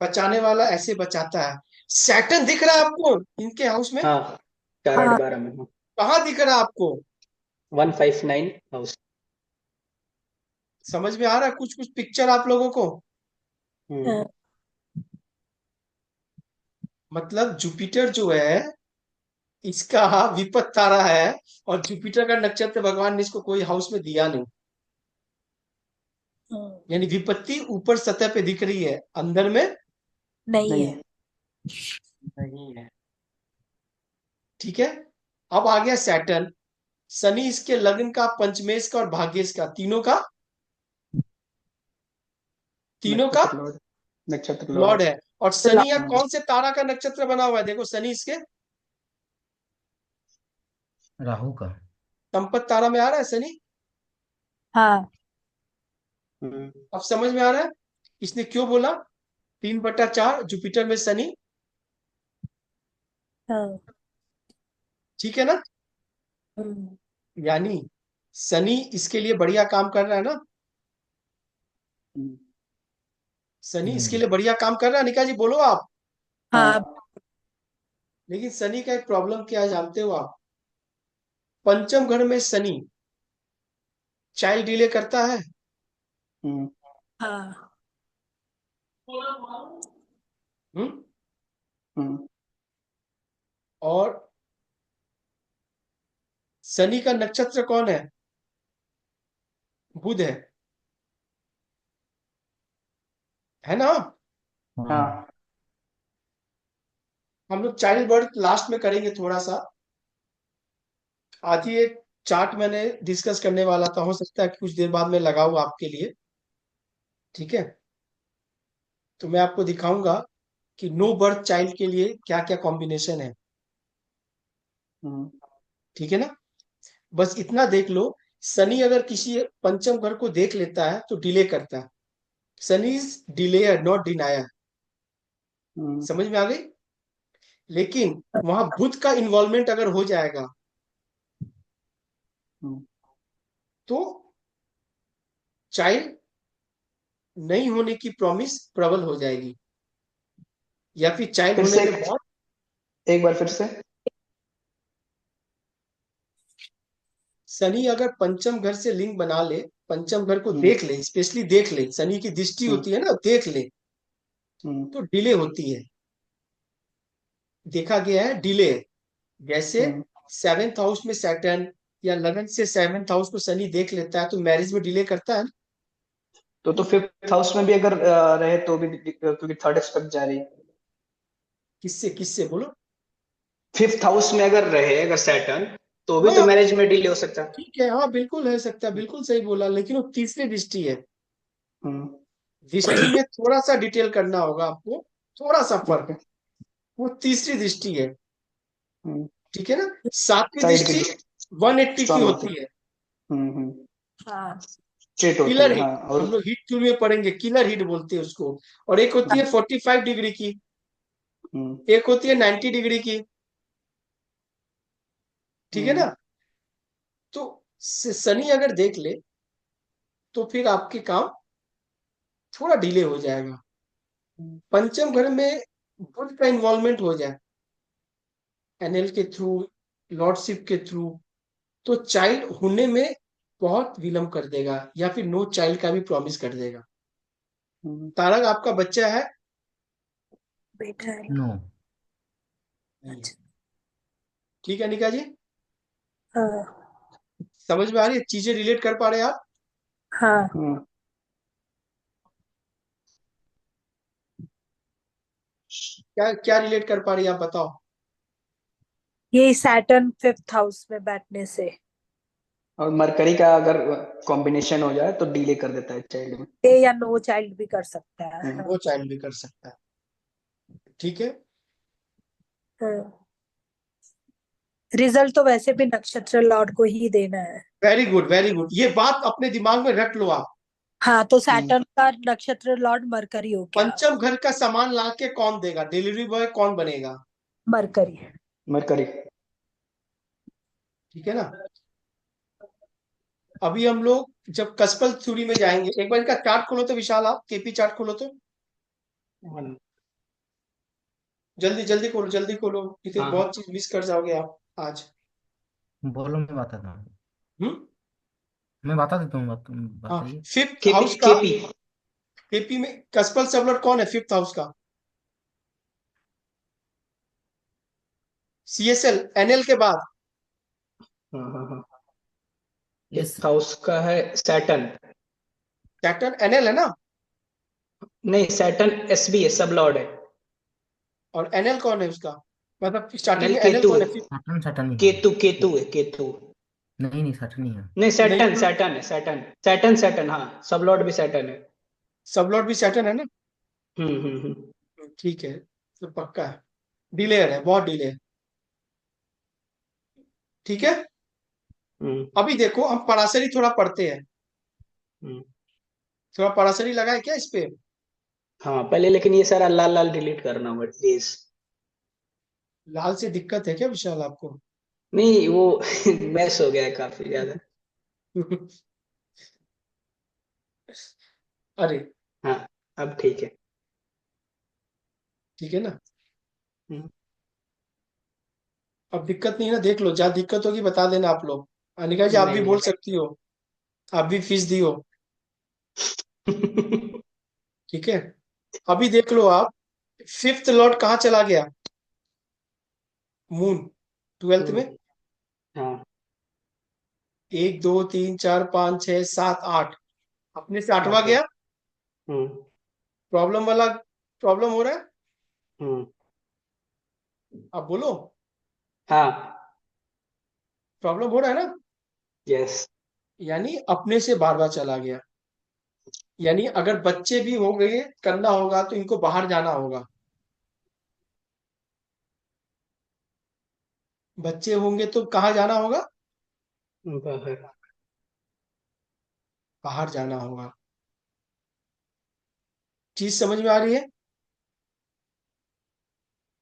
बचाने वाला ऐसे बचाता है। सैटर्न दिख रहा है आपको इनके हाउस में? हाँ, 4, 8, हाँ 12 में, हाँ। कहाँ दिख रहा है आपको? 159 हाउस। समझ में आ रहा है कुछ कुछ पिक्चर आप लोगों को? हम्म। मतलब जुपिटर जो है इसका विपद तारा है, और जुपिटर का नक्षत्र भगवान ने इसको कोई हाउस में दिया नहीं। यानी विपत्ति ऊपर सतह पे दिख रही है, अंदर में नहीं नहीं। है। नहीं है। ठीक है। अब आ गया सैटर्न। शनि इसके लग्न का, पंचमेश का और भाग्येश का, तीनों का, तीनों का नक्षत्र लॉर्ड। नक्षत्र लॉर्ड है। लॉर्ड है। और शनि या हम्म। कौन से तारा का नक्षत्र बना हुआ है? देखो, शनि इसके राहु का। संपत तारा में आ रहा है शनि। हाँ हम्म। अब समझ में आ रहा है इसने क्यों बोला 3/4 जुपिटर में शनि। हाँ। ठीक है ना? हम्म। यानी शनि इसके लिए बढ़िया काम कर रहा है ना। हम्म। शनि इसके हम्म। लिए बढ़िया काम कर रहा है, निका जी बोलो आप। हाँ। हाँ। लेकिन शनि का एक प्रॉब्लम क्या है जानते हो आप? पंचम घर में शनि चाइल्ड डिले करता है। हम्म। हाँ। हम्म। हम्म। और शनि का नक्षत्र कौन है? बुध है ना? हाँ। हाँ। हम लोग चाइल्ड बर्थ लास्ट में करेंगे थोड़ा सा। आज ही एक चार्ट मैंने डिस्कस करने वाला था, हो सकता है कि कुछ देर बाद में लगाऊं आपके लिए। ठीक है। तो मैं आपको दिखाऊंगा कि नो बर्थ चाइल्ड के लिए क्या क्या कॉम्बिनेशन है। हम्म। ठीक है ना? बस इतना देख लो, शनि अगर किसी पंचम घर को देख लेता है तो डिले करता है। Shani is डिलेयर not डिनायर। हम्म। समझ में आ गई? लेकिन वहां बुध का इन्वॉल्वमेंट अगर हो जाएगा हम्म। तो चाइल्ड नहीं होने की प्रॉमिस प्रबल हो जाएगी, या फिर चाइल्ड फिर होने से में बहुत। एक बार फिर से। शनि अगर पंचम घर से लिंक बना ले, पंचम घर को हम्म देख ले, स्पेशली देख ले, शनि की दृष्टि हम्म होती है ना, देख ले, हम्म तो डिले होती है। देखा गया है डिले। जैसे हम्म। सेवेंथ हाउस में सैटर्न या लगन से सेवेंथ हाउस को शनि देख लेता है तो मैरिज में डिले करता है ना। तो फिफ्थ हाउस में भी अगर रहे तो भी, क्योंकि थर्ड एस्पेक्ट जा रही है। किससे किससे बोलो। फिफ्थ हाउस में अगर रहे अगर सैटर्न, तो भी तो हाँ मैरिज में डिले हो सकता है। ठीक है, हाँ बिल्कुल है सकता है, बिल्कुल सही बोला, लेकिन वो तीसरी दृष्टि है। हम्म। दृष्टि में थोड़ा सा डिटेल करना होगा आपको, थोड़ा सा फर्क। ओके। वो तीसरी दृष्टि है, हम्म। ठीक है ना। सातवीं साइड की दृष्टि 180 की स्ट्रांग होती होती है, है। हम्म। हाँ स्ट्रेट होती किलर है, हाँ। हिट। और हम लोग हिट टूल में पढ़ेंगे, किलर हिट बोलते हैं उसको। और एक होती है 45 डिग्री की, हम्म एक होती है 90 डिग्री की, ठीक है हम्म ना। तो शनि अगर देख ले तो फिर आपके काम थोड़ा डिले हो जाएगा। पंचम घर में बुध का इन्वॉल्वमेंट हो जाए, एनएल के थ्रू, लॉर्डशिप के थ्रू, तो चाइल्ड होने में बहुत विलंब कर देगा, या फिर नो चाइल्ड का भी प्रॉमिस कर देगा। हम्म। तारक आपका बच्चा है? बेटा है। नो। नहीं है। ठीक है निका जी, हाँ समझ में आ रही है, चीजें रिलेट कर पा रहे हैं आप? हाँ। क्या क्या रिलेट कर पा रही है आप बताओ। ये सैटर्न फिफ्थ हाउस में बैठने से और मरकरी का अगर कॉम्बिनेशन हो जाए तो डिले कर देता है चाइल्ड में। ये या नो चाइल्ड भी कर सकता है। हम्म। वो चाइल्ड भी कर सकता है, ठीक है। हाँ। रिजल्ट तो वैसे भी नक्षत्र लॉर्ड को ही देना है। वेरी गुड वेरी गुड, ये बात अपने दिमाग में रख लो आप। हाँ तो हम्म। सैटर्न का नक्षत्र लॉर्ड मरकरी हो गया। पंचम घर का सामान ला के कौन देगा, डिलीवरी बॉय कौन बनेगा? मरकरी। मरकरी। ठीक है ना। अभी हम लोग जब कस्पल थ्योरी में जाएंगे, एक बार इनका चार्ट खोलो तो विशाल, आप केपी चार्ट खोलो तो, जल्दी जल्दी खोलो, जल्दी खोलो, नहीं तो हाँ हाँ। बहुत चीज मिस कर जाओगे आप आज। बोलो, मैं बताता हूँ। हम्म। मैं बता देता हूँ, तुम हाँ, बताइए। फिफ्थ केपी हाउस का। केपी। केपी में कस्पल सबलॉट कौन है फिफ्थ हाउस का? सीएसएल, एनएल के बाद। हाँ हाँ हाँ। यस। फिफ्थ हाउस का है सैटर्न। सैटर्न एनएल है ना। नहीं, सैटर्न एसबी है, सब लॉर्ड है। और एनएल कौन है उसका, मतलब स्टार्टिंग एनएल में एनएल केतु कौन है। है फिफ्थ? सटन सटन ही है। केतु केतु है, केतु। नहीं नहीं, सटन ही है। नहीं, नहीं सैटर्न तो सैटर्न है, सैटर्न सैटर्न सैटर्न, हाँ, सब लॉर्ड भी सैटर्न है। सबलॉट भी सैटर्न है ना। हम्म। ठीक है, तो पक्का है, डिले है, बहुत डिले है, ठीक है। हम्म अभी देखो हम पराशरी थोड़ा पढ़ते हैं, हम्म। थोड़ा पराशरी लगाए क्या इस पे? हाँ, पहले लेकिन ये सारा लाल लाल डिलीट करना होगा प्लीज। लाल से दिक्कत है क्या विशाल आपको? नहीं, वो मैस हो गया है काफी ज्यादा। अरे हाँ, अब ठीक है। ठीक है ना। हम्म। अब दिक्कत नहीं है ना, देख लो, जहाँ दिक्कत होगी बता देना आप लोग। अनिका जी आप नहीं भी नहीं। बोल सकती हो, आप भी फीस दी हो, ठीक है। अभी देख लो आप, फिफ्थ लॉर्ड कहाँ चला गया? मून, ट्वेल्थ में। हाँ। एक दो तीन चार पाँच छह सात आठ, अपने से आठवां आठवां। गया। हम्म प्रॉब्लम वाला, प्रॉब्लम हो रहा है, हम्म। आप बोलो। हाँ। प्रॉब्लम हो रहा है ना, यस। यानी अपने से बार बार चला गया। यानी अगर बच्चे भी हो गए, करना होगा तो इनको बाहर जाना होगा। बच्चे होंगे तो कहाँ जाना होगा? बाहर। बाहर जाना होगा। चीज समझ में आ रही है?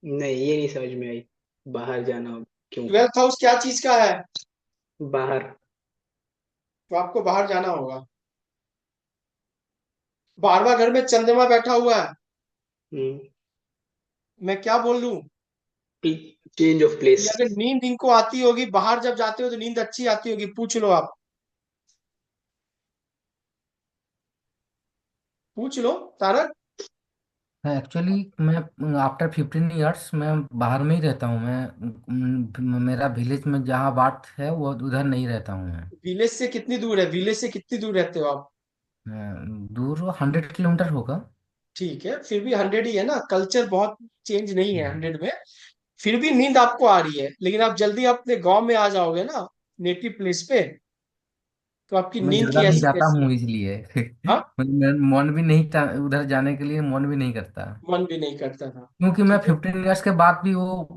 नहीं, ये नहीं समझ में आई। बाहर जाना होगा क्यों? ट्वेल्थ हाउस क्या चीज का है? बाहर। तो आपको बाहर जाना होगा। 12वां घर में चंद्रमा बैठा हुआ है। हम्म। मैं क्या बोल लूं चेंज ऑफ कि प्लेस। अगर नींद इनको आती होगी, बाहर जब जाते हो तो नींद अच्छी आती होगी, पूछ लो आप, पूछ लो तारक। एक्चुअली मैं आफ्टर 15 ईयर्स मैं बाहर में ही रहता हूँ। मेरा विलेज में जहाँ बात है वो उधर नहीं रहता हूँ मैं। विलेज से कितनी दूर है? विलेज से कितनी दूर रहते हो आप? दूर 100 किलोमीटर होगा। ठीक है, फिर भी 100 ही है ना, कल्चर बहुत चेंज नहीं है 100 में। फिर भी नींद आपको आ रही है, लेकिन आप जल्दी अपने गांव में आ जाओगे ना, नेटिव प्लेस पे, तो आपकी मैं नींद ज्यादा की नहीं ऐसी जाता तैसी। हूँ इसलिए हाँ, मन भी नहीं उधर जाने के लिए मन भी नहीं करता। मन भी नहीं करता था। क्योंकि मैं ठीक है, 15 ईयर्स के बाद भी वो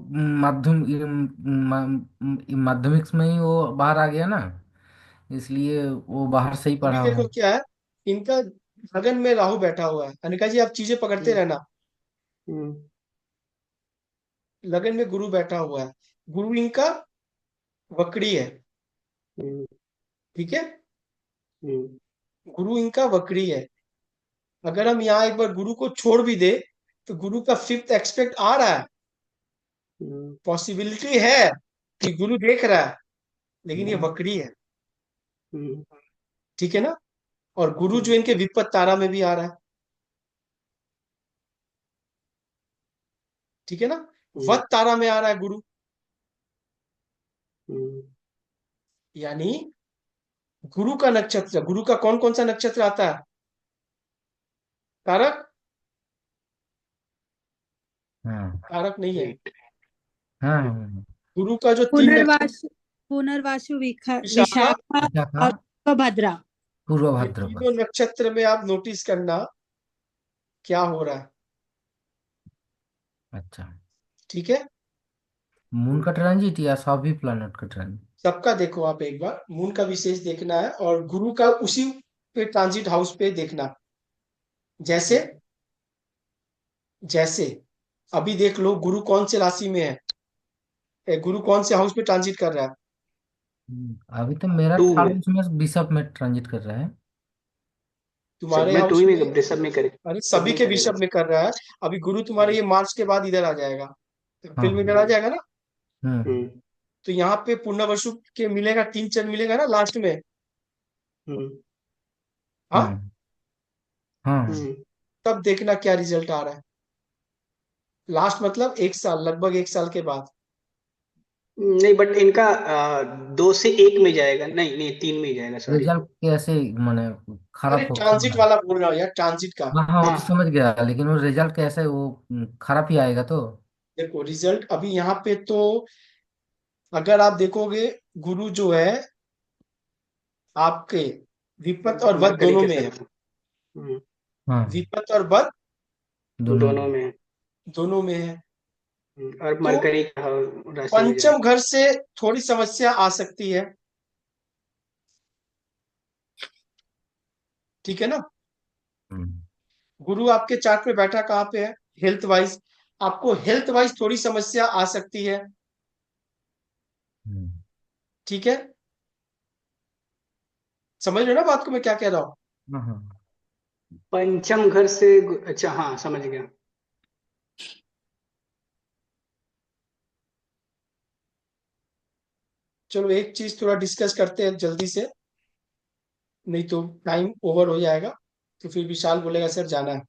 माध्यमिक में ही वो बाहर आ गया ना, इसलिए वो बाहर से ही अभी पढ़ा देखो हूँ। क्या है, इनका लगन में राहु बैठा हुआ है। अनिका जी, आप चीजें पकड़ते हम्म। रहना। हम्म। लगन में गुरु बैठा हुआ है। गुरु इनका वक्री है। हम्म। ठीक है, हम्म। गुरु इनका वक्री है। अगर हम यहाँ एक बार गुरु को छोड़ भी दे, तो गुरु का 5th एक्सपेक्ट आ रहा है। हम्म। पॉसिबिलिटी है कि गुरु देख रहा है, लेकिन ये हम्म। वक्री है। हम्म। ठीक है ना। और गुरु हम्म। जो इनके विपत तारा में भी आ रहा है। ठीक है ना। हम्म। वत तारा में आ रहा है गुरु। हम्म। यानी गुरु का नक्षत्र, गुरु का कौन कौन सा नक्षत्र आता है तारक? हाँ तारक नहीं है। Right. हाँ हाँ। गुरु का जो 3 नक्षत्र, पुनर्वासु पुनर्वासु विशाखा, विशाखा अच्छा था। और भद्रा। पूर्व ये भाद्रपद। तीनों नक्षत्र में आप नोटिस करना क्या हो रहा है। अच्छा। ठीक है, मून का ट्रांजिट या सभी प्लैनेट का ट्रांजिट? सबका देखो आप एक बार, मून का विशेष देखना है और गुरु का उसी पे ट्रांजिट हाउस पे देखना। जैसे जैसे अभी देख लो गुरु कौन से राशि में है, गुरु कौन से हाउस पे ट्रांजिट कर रहा है। अभी तो मेरा 2 था में। उसमें बिशप में ट्रांजिट कर रहा है। सब तुम्हारे में 2 हाउस ही में, में वृषभ में करे। अरे सब सभी में के करेगा। विषय में कर रहा है। अभी गुरु तुम्हारे हम्म। ये मार्च के बाद इधर आ जाएगा, हाँ अप्रैल में इधर आ हम्म। जाएगा ना। हम्म हम्म। तो यहाँ पे पुनर्वसु के मिलेगा, 3 चंद्र मिलेगा ना लास्ट में। हम्म। हाँ, हम्म हाँ। हम्म। तब देखना क्या रिजल्ट आ रहा है। लास्ट मतलब 1 साल, लगभग 1 साल के बाद। नहीं, बट इनका 2 से 1 में जाएगा, नहीं नहीं 3 में ही जाएगा, सॉरी। रिजल्ट कैसे माने अरे खराब हो ट्रांजिट वाला बोल रहा हूँ यार, ट्रांजिट का। हाँ हाँ, वो तो हाँ। समझ गया, लेकिन वो रिजल्ट कैसे वो खराब ही आएगा तो। देखो रिजल्ट अभी यहाँ पे तो, अगर आप देखोगे, गुरु जो है आपके विपत और वध मरकरी दोनों के में है। साथ। हम्म। हाँ, विपत और वध दोनों दोनों में। में। दोनों में है। और तो मरकरी का राशि में पंचम जाएगा। घर से थोड़ी समस्या आ सकती है। ठीक है ना। हम्म गुरु आपके चार्ट पे बैठा कहाँ पे है? हेल्थ वाइज, आपको हेल्थ वाइज थोड़ी समस्या आ सकती है। हम्म, ठीक है, समझ रहे हो ना बात को मैं क्या कह रहा हूँ? हाँ हाँ। पंचम घर से अच्छा, हाँ समझ गया। चलो एक चीज थोड़ा डिस्कस करते हैं जल्दी से, नहीं तो टाइम ओवर हो जाएगा, तो फिर विशाल बोलेगा सर जाना है।